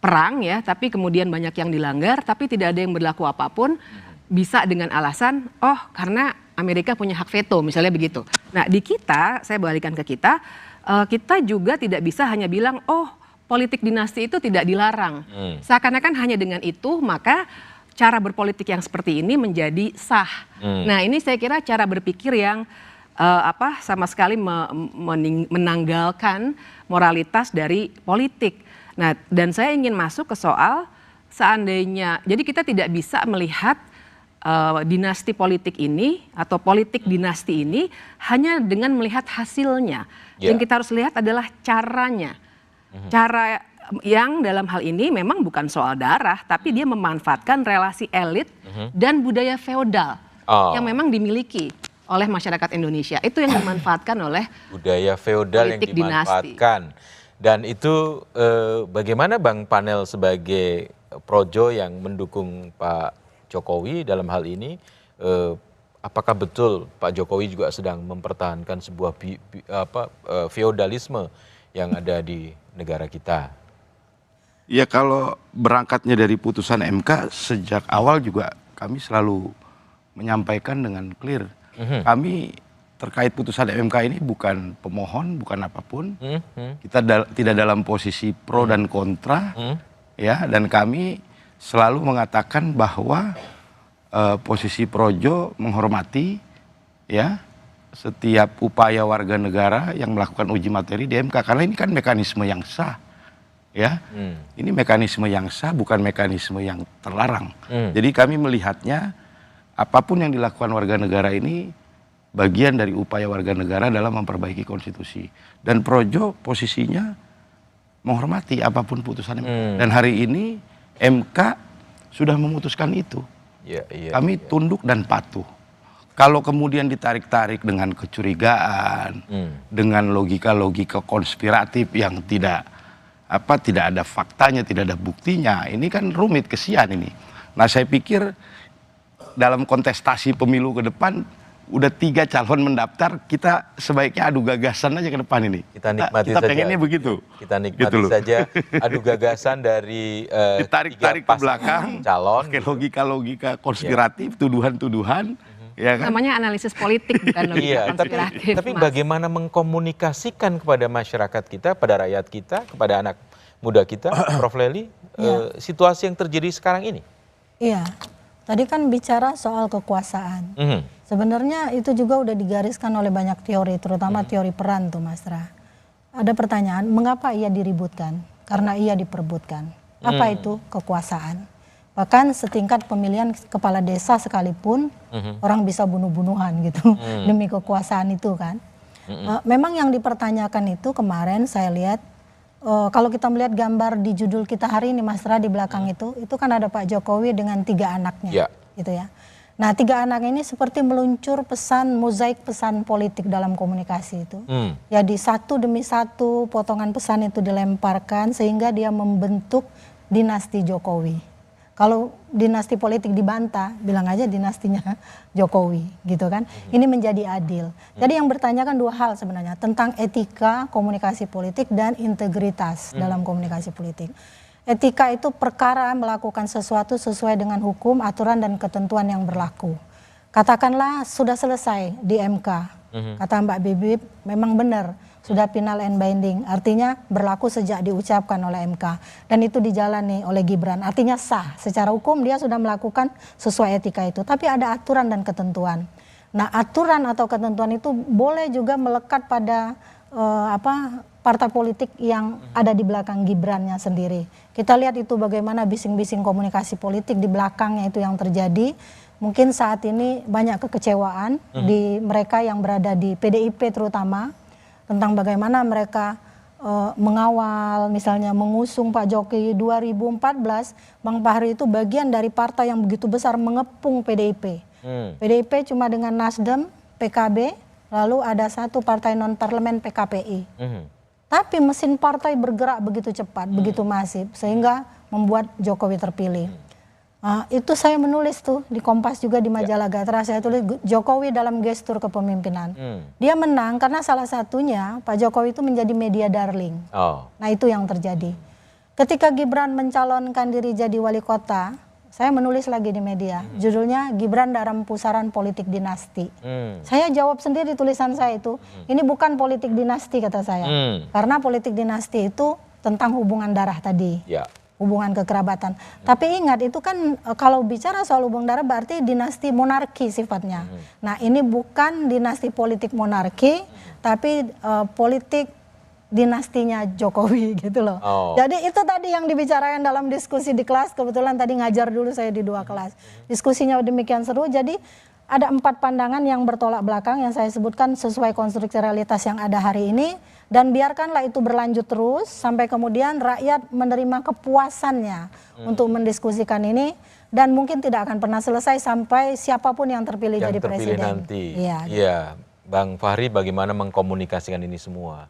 perang ya, tapi kemudian banyak yang dilanggar, tapi tidak ada yang berlaku apapun, bisa dengan alasan, oh karena Amerika punya hak veto, misalnya begitu. Nah di kita, saya balikan ke kita, kita juga tidak bisa hanya bilang, oh politik dinasti itu tidak dilarang. Seakan-akan hanya dengan itu, maka cara berpolitik yang seperti ini menjadi sah. Nah ini saya kira cara berpikir yang sama sekali menanggalkan moralitas dari politik. Nah dan saya ingin masuk ke soal seandainya, jadi kita tidak bisa melihat dinasti politik ini atau politik dinasti ini hanya dengan melihat hasilnya. Yang kita harus lihat adalah caranya. Cara yang dalam hal ini memang bukan soal darah, tapi dia memanfaatkan relasi elit dan budaya feodal yang memang dimiliki oleh masyarakat Indonesia. Itu yang dimanfaatkan oleh budaya feodal yang dimanfaatkan. Dan itu bagaimana Bang Panel sebagai projo yang mendukung Pak Jokowi dalam hal ini, apakah betul Pak Jokowi juga sedang mempertahankan sebuah feodalisme yang ada di negara kita? Ya kalau berangkatnya dari putusan MK, sejak awal juga kami selalu menyampaikan dengan clear. Kami terkait putusan MK ini bukan pemohon, bukan apapun. Kita tidak dalam posisi pro dan kontra, ya. Dan kami selalu mengatakan bahwa posisi projo menghormati, ya, setiap upaya warga negara yang melakukan uji materi di MK, karena ini kan mekanisme yang sah. Ya, ini mekanisme yang sah, bukan mekanisme yang terlarang. Jadi kami melihatnya apapun yang dilakukan warga negara ini bagian dari upaya warga negara dalam memperbaiki konstitusi. Dan projo posisinya menghormati apapun putusan MK. Dan hari ini MK sudah memutuskan itu. Kami tunduk dan patuh. Kalau kemudian ditarik-tarik dengan kecurigaan, dengan logika-logika konspiratif yang tidak ada faktanya, tidak ada buktinya, ini kan rumit, kesian ini. Nah saya pikir dalam kontestasi pemilu ke depan udah 3 calon mendaftar, kita sebaiknya adu gagasan aja ke depan ini. Kita nikmati kita saja. pengennya begitu. Kita nikmati gitu saja adu gagasan dari ditarik-tarik ke belakang, calon. pakai logika-logika konspiratif, tuduhan-tuduhan. Ya kan? Namanya analisis politik bukan logika konspiratif. Tapi bagaimana mengkomunikasikan kepada masyarakat kita, pada rakyat kita, kepada anak muda kita, Prof. Lely, situasi yang terjadi sekarang ini? Iya, tadi kan bicara soal kekuasaan. Sebenarnya itu juga udah digariskan oleh banyak teori, terutama teori peran tuh Mas Ra. Ada pertanyaan, mengapa ia diributkan? Karena ia diperebutkan. Apa itu kekuasaan? Bahkan setingkat pemilihan kepala desa sekalipun orang bisa bunuh-bunuhan gitu demi kekuasaan itu kan. Memang yang dipertanyakan itu kemarin saya lihat kalau kita melihat gambar di judul kita hari ini Mas Ra di belakang itu kan ada Pak Jokowi dengan 3 anaknya gitu ya. Nah 3 anak ini seperti meluncur pesan, mozaik pesan politik dalam komunikasi itu. Jadi satu demi satu potongan pesan itu dilemparkan sehingga dia membentuk dinasti Jokowi. Kalau dinasti politik dibantah, bilang aja dinastinya Jokowi gitu kan. Ini menjadi adil. Jadi yang bertanyakan 2 hal sebenarnya, tentang etika komunikasi politik dan integritas dalam komunikasi politik. Etika itu perkara melakukan sesuatu sesuai dengan hukum, aturan dan ketentuan yang berlaku. Katakanlah sudah selesai di MK, kata Mbak Bibip memang benar, sudah final and binding, artinya berlaku sejak diucapkan oleh MK. Dan itu dijalani oleh Gibran, artinya sah. Secara hukum dia sudah melakukan sesuai etika itu, tapi ada aturan dan ketentuan. Nah aturan atau ketentuan itu boleh juga melekat pada partai politik yang ada di belakang Gibrannya sendiri. Kita lihat itu bagaimana bising-bising komunikasi politik di belakangnya itu yang terjadi. Mungkin saat ini banyak kekecewaan di mereka yang berada di PDIP terutama, tentang bagaimana mereka mengawal misalnya mengusung Pak Jokowi 2014, Bang Fahri itu bagian dari partai yang begitu besar mengepung PDIP. PDIP cuma dengan Nasdem, PKB, lalu ada satu partai non-parlemen PKPI. Tapi mesin partai bergerak begitu cepat, begitu masif, sehingga membuat Jokowi terpilih. Itu saya menulis tuh di Kompas juga di majalah Gatra, saya tulis Jokowi dalam gestur kepemimpinan. Dia menang karena salah satunya Pak Jokowi itu menjadi media darling. Nah itu yang terjadi. Ketika Gibran mencalonkan diri jadi wali kota, saya menulis lagi di media, judulnya Gibran dalam pusaran politik dinasti. Saya jawab sendiri tulisan saya itu, ini bukan politik dinasti kata saya. Karena politik dinasti itu tentang hubungan darah tadi. Hubungan kekerabatan. Tapi ingat itu kan kalau bicara soal hubungan darah berarti dinasti monarki sifatnya. Nah ini bukan dinasti politik monarki, tapi politik dinastinya Jokowi gitu loh. Jadi itu tadi yang dibicarakan dalam diskusi di kelas, kebetulan tadi ngajar dulu saya di 2 kelas. Diskusinya demikian seru, jadi ada 4 pandangan yang bertolak belakang yang saya sebutkan sesuai konstruksi realitas yang ada hari ini. Dan biarkanlah itu berlanjut terus sampai kemudian rakyat menerima kepuasannya untuk mendiskusikan ini. Dan mungkin tidak akan pernah selesai sampai siapapun yang terpilih jadi presiden. Nanti. Iya, Bang Fahri bagaimana mengkomunikasikan ini semua?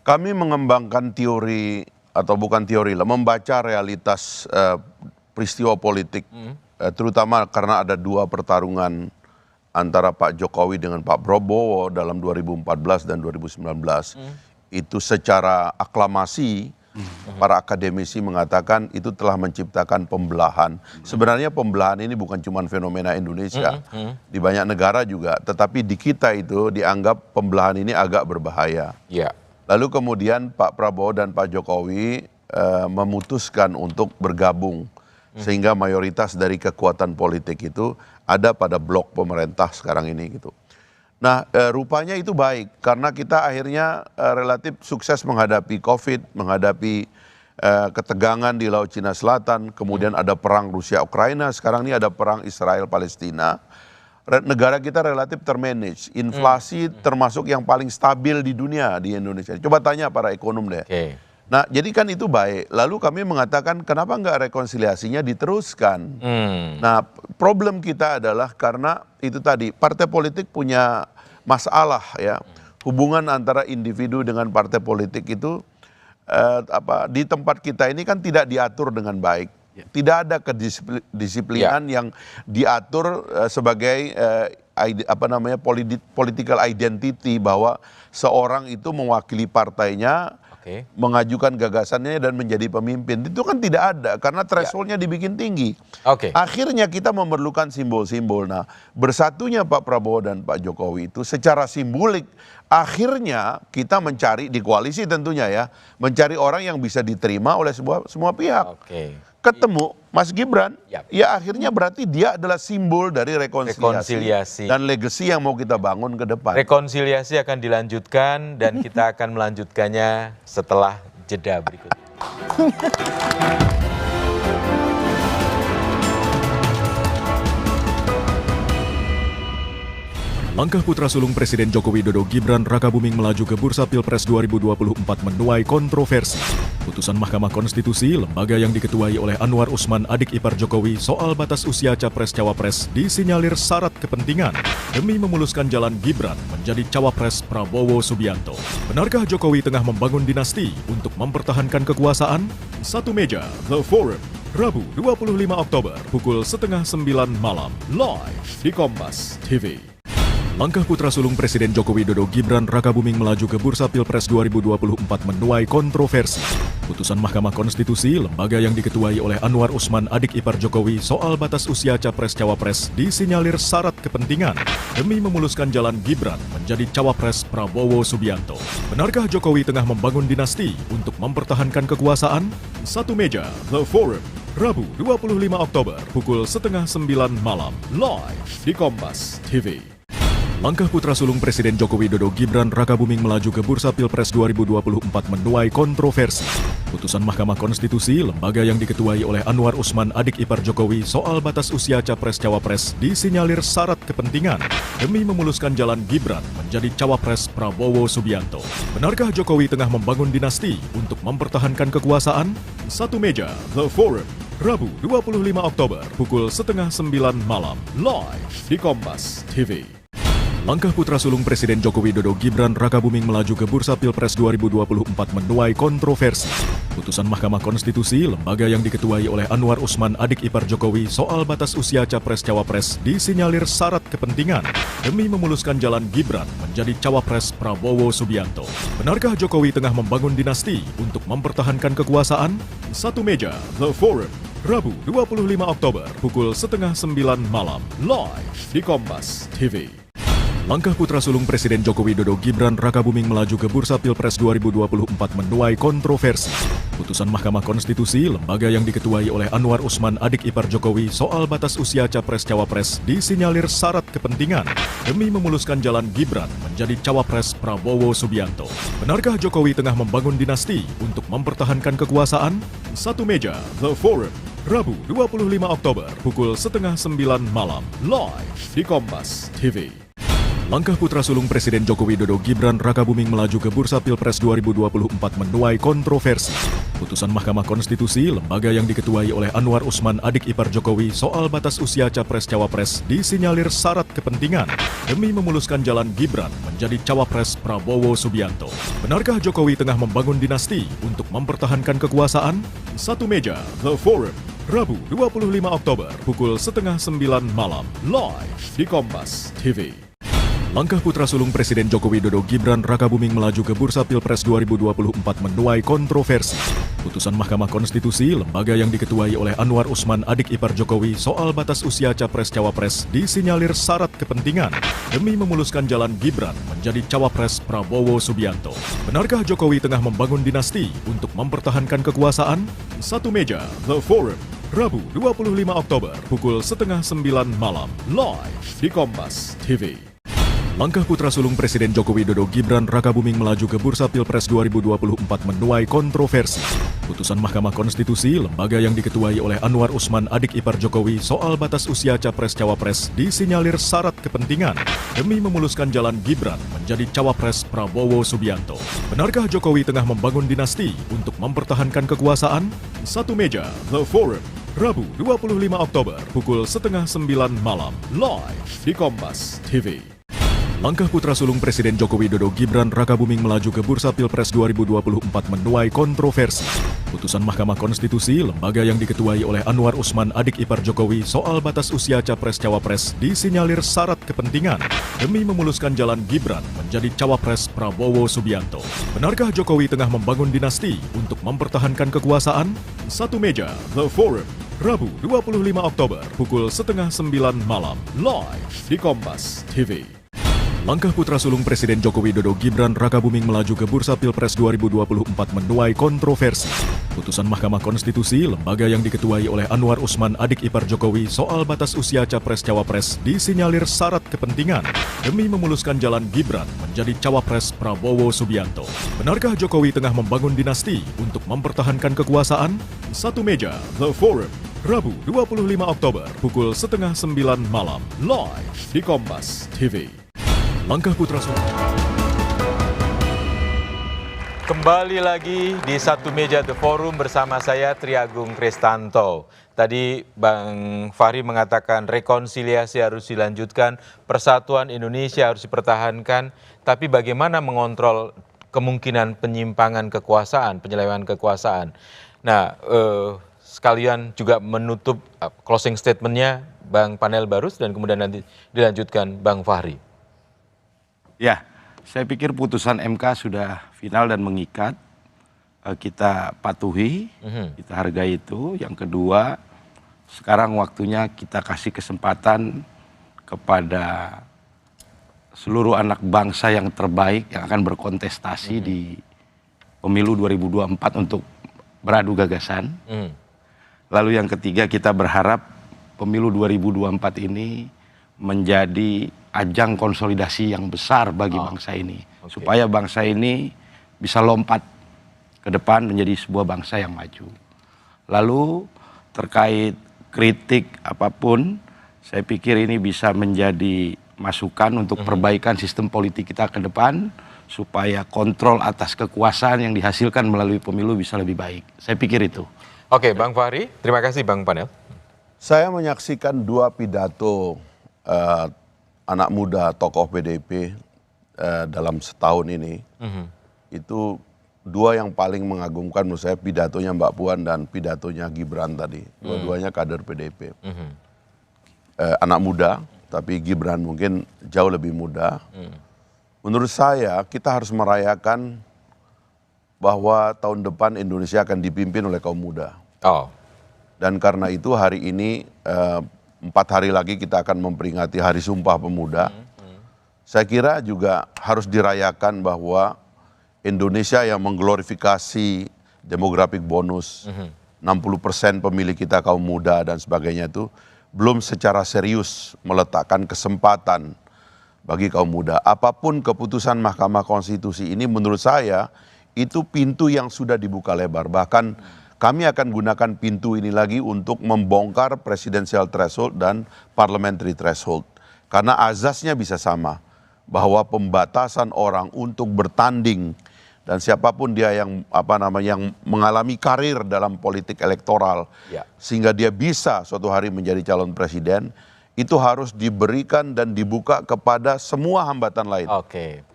Kami mengembangkan teori, atau bukan teori lah, membaca realitas peristiwa politik, terutama karena ada 2 pertarungan antara Pak Jokowi dengan Pak Prabowo dalam 2014 dan 2019. Itu secara aklamasi, para akademisi mengatakan itu telah menciptakan pembelahan. Sebenarnya pembelahan ini bukan cuma fenomena Indonesia, di banyak negara juga, tetapi di kita itu dianggap pembelahan ini agak berbahaya. Lalu kemudian Pak Prabowo dan Pak Jokowi memutuskan untuk bergabung sehingga mayoritas dari kekuatan politik itu ada pada blok pemerintah sekarang ini gitu. Nah rupanya itu baik karena kita akhirnya relatif sukses menghadapi COVID, menghadapi ketegangan di Laut Cina Selatan, kemudian ada perang Rusia-Ukraina, sekarang ini ada perang Israel-Palestina. Negara kita relatif termanage, inflasi termasuk yang paling stabil di dunia di Indonesia. Coba tanya para ekonom deh. Nah jadi kan itu baik, lalu kami mengatakan kenapa nggak rekonsiliasinya diteruskan. Nah problem kita adalah karena itu tadi, partai politik punya masalah ya, hubungan antara individu dengan partai politik itu di tempat kita ini kan tidak diatur dengan baik. Tidak ada kedisiplinan yang diatur sebagai political identity, bahwa seorang itu mewakili partainya, mengajukan gagasannya dan menjadi pemimpin. Itu kan tidak ada, karena thresholdnya dibikin tinggi. Akhirnya kita memerlukan simbol-simbol. Nah, bersatunya Pak Prabowo dan Pak Jokowi itu secara simbolik, akhirnya kita mencari di koalisi tentunya ya, mencari orang yang bisa diterima oleh semua pihak. Ketemu Mas Gibran, ya akhirnya berarti dia adalah simbol dari rekonsiliasi dan legacy yang mau kita bangun ke depan. Rekonsiliasi akan dilanjutkan dan kita akan melanjutkannya setelah jeda berikut ini. Langkah putra sulung Presiden Joko Widodo Gibran Rakabuming melaju ke bursa Pilpres 2024 menuai kontroversi. Putusan Mahkamah Konstitusi, lembaga yang diketuai oleh Anwar Usman adik ipar Jokowi soal batas usia Capres-Cawapres disinyalir syarat kepentingan demi memuluskan jalan Gibran menjadi Cawapres Prabowo Subianto. Benarkah Jokowi tengah membangun dinasti untuk mempertahankan kekuasaan? Satu meja, The Forum, Rabu 25 Oktober pukul 8:30 malam, live di Kompas TV. Langkah putra sulung Presiden Joko Widodo Gibran Rakabuming melaju ke bursa Pilpres 2024 menuai kontroversi. Putusan Mahkamah Konstitusi, lembaga yang diketuai oleh Anwar Usman adik ipar Jokowi soal batas usia Capres-Cawapres disinyalir syarat kepentingan demi memuluskan jalan Gibran menjadi Cawapres Prabowo Subianto. Benarkah Jokowi tengah membangun dinasti untuk mempertahankan kekuasaan? Satu meja, The Forum, Rabu 25 Oktober pukul 8:30 malam, live di Kompas TV. Langkah putra sulung Presiden Joko Widodo Gibran Rakabuming melaju ke bursa Pilpres 2024 menuai kontroversi. Putusan Mahkamah Konstitusi, lembaga yang diketuai oleh Anwar Usman adik ipar Jokowi soal batas usia Capres-Cawapres disinyalir syarat kepentingan demi memuluskan jalan Gibran menjadi Cawapres Prabowo Subianto. Benarkah Jokowi tengah membangun dinasti untuk mempertahankan kekuasaan? Satu meja, The Forum, Rabu 25 Oktober pukul 8:30 malam, live di Kompas TV. Langkah putra sulung Presiden Joko Widodo Gibran Rakabuming melaju ke bursa Pilpres 2024 menuai kontroversi. Putusan Mahkamah Konstitusi, lembaga yang diketuai oleh Anwar Usman adik ipar Jokowi soal batas usia Capres-Cawapres disinyalir syarat kepentingan demi memuluskan jalan Gibran menjadi Cawapres Prabowo Subianto. Benarkah Jokowi tengah membangun dinasti untuk mempertahankan kekuasaan? Satu meja, The Forum, Rabu 25 Oktober pukul 8:30 malam, live di Kompas TV. Langkah putra sulung Presiden Joko Widodo Gibran Rakabuming melaju ke bursa Pilpres 2024 menuai kontroversi. Putusan Mahkamah Konstitusi, lembaga yang diketuai oleh Anwar Usman adik ipar Jokowi soal batas usia Capres-Cawapres disinyalir syarat kepentingan demi memuluskan jalan Gibran menjadi Cawapres Prabowo Subianto. Benarkah Jokowi tengah membangun dinasti untuk mempertahankan kekuasaan? Satu meja, The Forum, Rabu 25 Oktober pukul 8:30 malam, live di Kompas TV. Langkah putra sulung Presiden Joko Widodo Gibran Rakabuming melaju ke bursa Pilpres 2024 menuai kontroversi. Putusan Mahkamah Konstitusi, lembaga yang diketuai oleh Anwar Usman adik ipar Jokowi soal batas usia Capres-Cawapres disinyalir syarat kepentingan demi memuluskan jalan Gibran menjadi Cawapres Prabowo Subianto. Benarkah Jokowi tengah membangun dinasti untuk mempertahankan kekuasaan? Satu meja, The Forum, Rabu 25 Oktober pukul 8:30 malam, live di Kompas TV. Langkah putra sulung Presiden Joko Widodo Gibran Rakabuming melaju ke bursa Pilpres 2024 menuai kontroversi. Putusan Mahkamah Konstitusi, lembaga yang diketuai oleh Anwar Usman adik ipar Jokowi soal batas usia Capres-Cawapres disinyalir syarat kepentingan demi memuluskan jalan Gibran menjadi Cawapres Prabowo Subianto. Benarkah Jokowi tengah membangun dinasti untuk mempertahankan kekuasaan? Satu meja, The Forum, Rabu 25 Oktober pukul 8:30 malam, live di Kompas TV. Langkah putra sulung Presiden Joko Widodo Gibran Rakabuming melaju ke bursa Pilpres 2024 menuai kontroversi. Putusan Mahkamah Konstitusi, lembaga yang diketuai oleh Anwar Usman adik ipar Jokowi soal batas usia Capres-Cawapres disinyalir syarat kepentingan demi memuluskan jalan Gibran menjadi Cawapres Prabowo Subianto. Benarkah Jokowi tengah membangun dinasti untuk mempertahankan kekuasaan? Satu meja, The Forum, Rabu 25 Oktober pukul 8:30 malam, live di Kompas TV. Langkah putra sulung Presiden Joko Widodo Gibran Rakabuming melaju ke bursa Pilpres 2024 menuai kontroversi. Putusan Mahkamah Konstitusi, lembaga yang diketuai oleh Anwar Usman adik ipar Jokowi soal batas usia Capres-Cawapres disinyalir syarat kepentingan demi memuluskan jalan Gibran menjadi Cawapres Prabowo Subianto. Benarkah Jokowi tengah membangun dinasti untuk mempertahankan kekuasaan? Satu meja, The Forum, Rabu 25 Oktober, pukul 8:30 malam, live di Kompas TV. Langkah putra sulung Presiden Joko Widodo Gibran Rakabuming melaju ke Bursa Pilpres 2024 menuai kontroversi. Putusan Mahkamah Konstitusi, lembaga yang diketuai oleh Anwar Usman adik ipar Jokowi soal batas usia Capres-Cawapres disinyalir syarat kepentingan demi memuluskan jalan Gibran menjadi Cawapres Prabowo Subianto. Benarkah Jokowi tengah membangun dinasti untuk mempertahankan kekuasaan? Satu meja, The Forum, Rabu 25 Oktober, pukul 8:30 malam, live di Kompas TV. Langkah putra sulung. Kembali lagi di Satu Meja The Forum bersama saya Triagung Kristanto. Tadi Bang Fahri mengatakan rekonsiliasi harus dilanjutkan, persatuan Indonesia harus dipertahankan, tapi bagaimana mengontrol kemungkinan penyimpangan kekuasaan, penyelewengan kekuasaan. Nah, sekalian juga menutup closing statementnya Bang Panel Barus dan kemudian nanti dilanjutkan Bang Fahri. Ya, saya pikir putusan MK sudah final dan mengikat. Kita patuhi, kita hargai itu. Yang kedua, sekarang waktunya kita kasih kesempatan kepada seluruh anak bangsa yang terbaik yang akan berkontestasi di pemilu 2024 untuk beradu gagasan. Lalu yang ketiga, kita berharap pemilu 2024 ini menjadi ajang konsolidasi yang besar bagi bangsa ini. Supaya bangsa ini bisa lompat ke depan menjadi sebuah bangsa yang maju. Lalu terkait kritik apapun, saya pikir ini bisa menjadi masukan untuk perbaikan sistem politik kita ke depan, supaya kontrol atas kekuasaan yang dihasilkan melalui pemilu bisa lebih baik. Saya pikir itu. Oke, Bang Fahri, terima kasih Bang Panel. Saya menyaksikan dua pidato anak muda tokoh PDIP dalam setahun ini. Itu dua yang paling mengagumkan menurut saya, pidatonya Mbak Puan dan pidatonya Gibran tadi. Dua-duanya kader PDIP. Anak muda, tapi Gibran mungkin jauh lebih muda. Menurut saya kita harus merayakan bahwa tahun depan Indonesia akan dipimpin oleh kaum muda. Dan karena itu hari ini 4 hari lagi kita akan memperingati Hari Sumpah Pemuda. Saya kira juga harus dirayakan bahwa Indonesia yang mengglorifikasi demographic bonus, 60% pemilih kita kaum muda dan sebagainya itu, belum secara serius meletakkan kesempatan bagi kaum muda. Apapun keputusan Mahkamah Konstitusi ini menurut saya itu pintu yang sudah dibuka lebar. Bahkan kami akan gunakan pintu ini lagi untuk membongkar presidential threshold dan parliamentary threshold. Karena azasnya bisa sama, bahwa pembatasan orang untuk bertanding dan siapapun dia yang yang mengalami karir dalam politik elektoral sehingga dia bisa suatu hari menjadi calon presiden, itu harus diberikan dan dibuka kepada semua hambatan lain.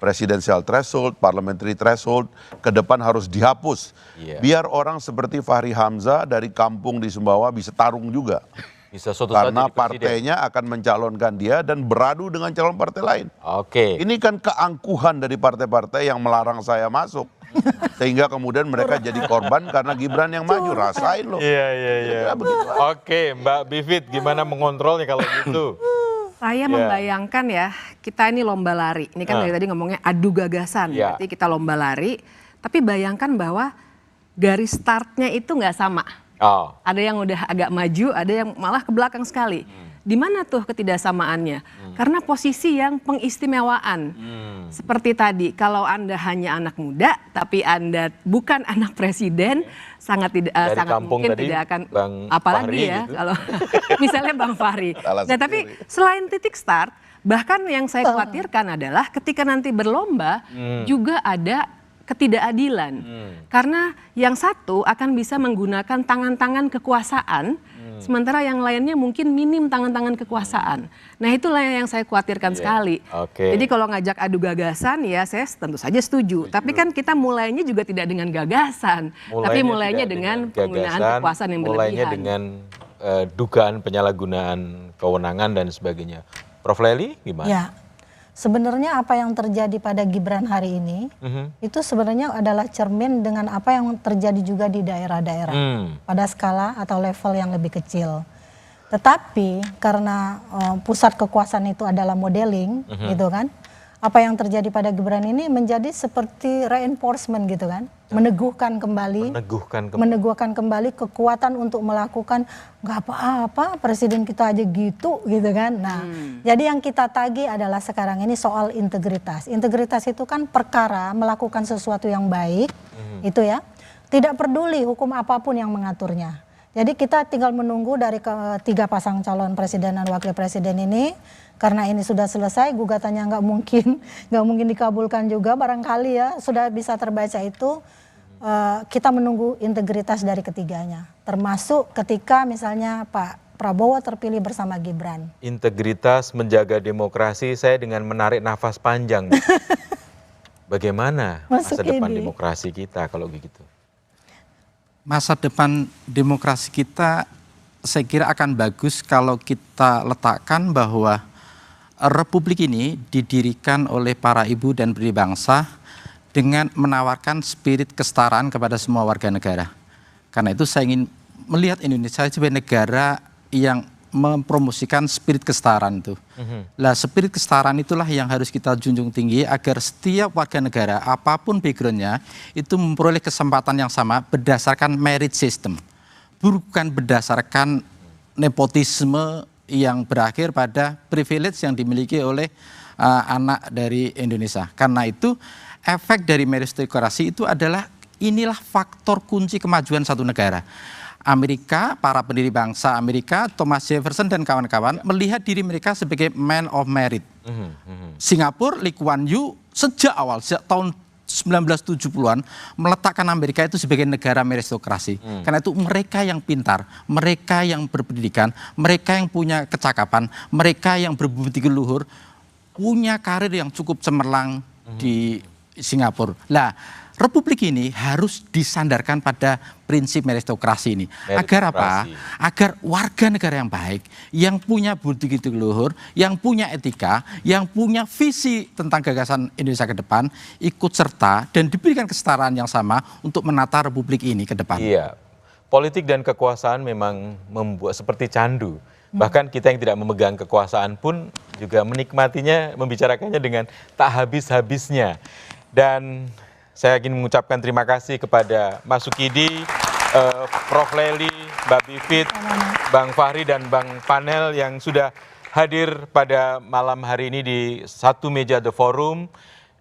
Presidential threshold, parliamentary threshold, ke depan harus dihapus. Biar orang seperti Fahri Hamzah dari kampung di Sumbawa bisa tarung juga. Bisa suatu saat karena jadi presiden. partainya akan mencalonkan dia dan beradu dengan calon partai lain. Ini kan keangkuhan dari partai-partai yang melarang saya masuk. Sehingga kemudian mereka jadi korban karena Gibran yang maju. Rasain loh. Iya. Oke, Mbak Bivit, gimana mengontrolnya kalau gitu? Saya membayangkan ya, kita ini lomba lari. Ini kan dari tadi ngomongnya adu gagasan. Berarti kita lomba lari. Tapi bayangkan bahwa garis startnya itu nggak sama. Ada yang udah agak maju, ada yang malah ke belakang sekali. Di mana tuh ketidaksamaannya? Karena posisi yang pengistimewaan. Seperti tadi, kalau Anda hanya anak muda, tapi Anda bukan anak presiden, sangat mungkin tidak akan, apalagi ya, gitu. Kalau misalnya Bang Fahri. Nah, tapi selain titik start, bahkan yang saya khawatirkan adalah ketika nanti berlomba, juga ada ketidakadilan. Karena yang satu akan bisa menggunakan tangan-tangan kekuasaan sementara yang lainnya mungkin minim tangan-tangan kekuasaan. Nah itulah yang saya khawatirkan sekali. Jadi kalau ngajak adu gagasan ya saya tentu saja setuju. Tapi kan kita mulainya juga tidak dengan gagasan, tapi mulainya dengan penggunaan kekuasaan yang berlebihan. Mulainya dengan dugaan penyalahgunaan kewenangan dan sebagainya. Prof. Lely gimana? Ya, sebenarnya apa yang terjadi pada Gibran hari ini itu sebenarnya adalah cermin dengan apa yang terjadi juga di daerah-daerah pada skala atau level yang lebih kecil. Tetapi karena pusat kekuasaan itu adalah modeling, gitu kan? Apa yang terjadi pada Gibran ini menjadi seperti reinforcement gitu kan, meneguhkan kembali kekuatan untuk melakukan nggak apa-apa presiden kita aja gitu kan. Nah, jadi yang kita tagih adalah sekarang ini soal integritas. Integritas itu kan perkara melakukan sesuatu yang baik, itu ya, tidak peduli hukum apapun yang mengaturnya. Jadi kita tinggal menunggu dari ketiga pasang calon presiden dan wakil presiden ini, karena ini sudah selesai, gugatannya nggak mungkin dikabulkan juga barangkali ya, sudah bisa terbaca itu, kita menunggu integritas dari ketiganya, termasuk ketika misalnya Pak Prabowo terpilih bersama Gibran. Integritas menjaga demokrasi, saya dengan menarik nafas panjang. Bagaimana masa depan demokrasi kita kalau begitu? Masa depan demokrasi kita saya kira akan bagus kalau kita letakkan bahwa Republik ini didirikan oleh para ibu dan pendiri bangsa dengan menawarkan spirit kesetaraan kepada semua warga negara. Karena itu saya ingin melihat Indonesia sebagai negara yang mempromosikan spirit kesetaraan itu. Lah spirit kesetaraan itulah yang harus kita junjung tinggi agar setiap warga negara apapun backgroundnya itu memperoleh kesempatan yang sama berdasarkan merit system, bukan berdasarkan nepotisme yang berakhir pada privilege yang dimiliki oleh anak dari Indonesia. Karena itu efek dari meritokrasi itu adalah inilah faktor kunci kemajuan satu negara. Amerika, para pendiri bangsa Amerika, Thomas Jefferson dan kawan-kawan melihat diri mereka sebagai man of merit. Singapura, Lee Kuan Yew sejak awal, sejak tahun 1970-an meletakkan Amerika itu sebagai negara meritokrasi. Karena itu mereka yang pintar, mereka yang berpendidikan, mereka yang punya kecakapan, mereka yang berbudi luhur, punya karir yang cukup cemerlang di Singapura. Lah, Republik ini harus disandarkan pada prinsip meritokrasi ini. Agar apa? Agar warga negara yang baik, yang punya budi luhur, yang punya etika, yang punya visi tentang gagasan Indonesia ke depan, ikut serta dan diberikan kesetaraan yang sama untuk menata Republik ini ke depan. Iya, politik dan kekuasaan memang membuat seperti candu. Bahkan kita yang tidak memegang kekuasaan pun juga menikmatinya, membicarakannya dengan tak habis-habisnya. Dan saya ingin mengucapkan terima kasih kepada Mas Sukidi, Prof. Lely, Mbak Bivit, Bang Fahri, dan Bang Panel yang sudah hadir pada malam hari ini di satu meja The Forum.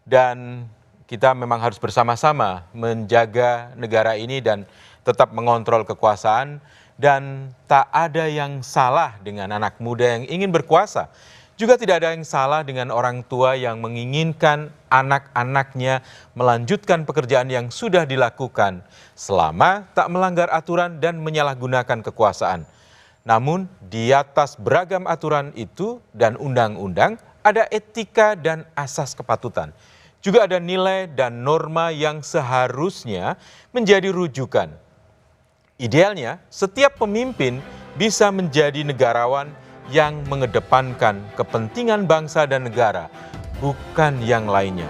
Dan kita memang harus bersama-sama menjaga negara ini dan tetap mengontrol kekuasaan. Dan tak ada yang salah dengan anak muda yang ingin berkuasa. Juga tidak ada yang salah dengan orang tua yang menginginkan anak-anaknya melanjutkan pekerjaan yang sudah dilakukan selama tak melanggar aturan dan menyalahgunakan kekuasaan. Namun di atas beragam aturan itu dan undang-undang ada etika dan asas kepatutan. Juga ada nilai dan norma yang seharusnya menjadi rujukan. Idealnya setiap pemimpin bisa menjadi negarawan yang mengedepankan kepentingan bangsa dan negara, bukan yang lainnya.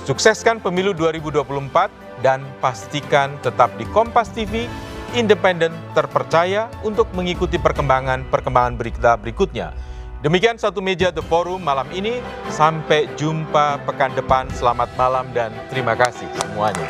Sukseskan pemilu 2024 dan pastikan tetap di Kompas TV, independen, terpercaya untuk mengikuti perkembangan berita berikutnya. Demikian satu meja The Forum malam ini. Sampai jumpa pekan depan. Selamat malam dan terima kasih semuanya.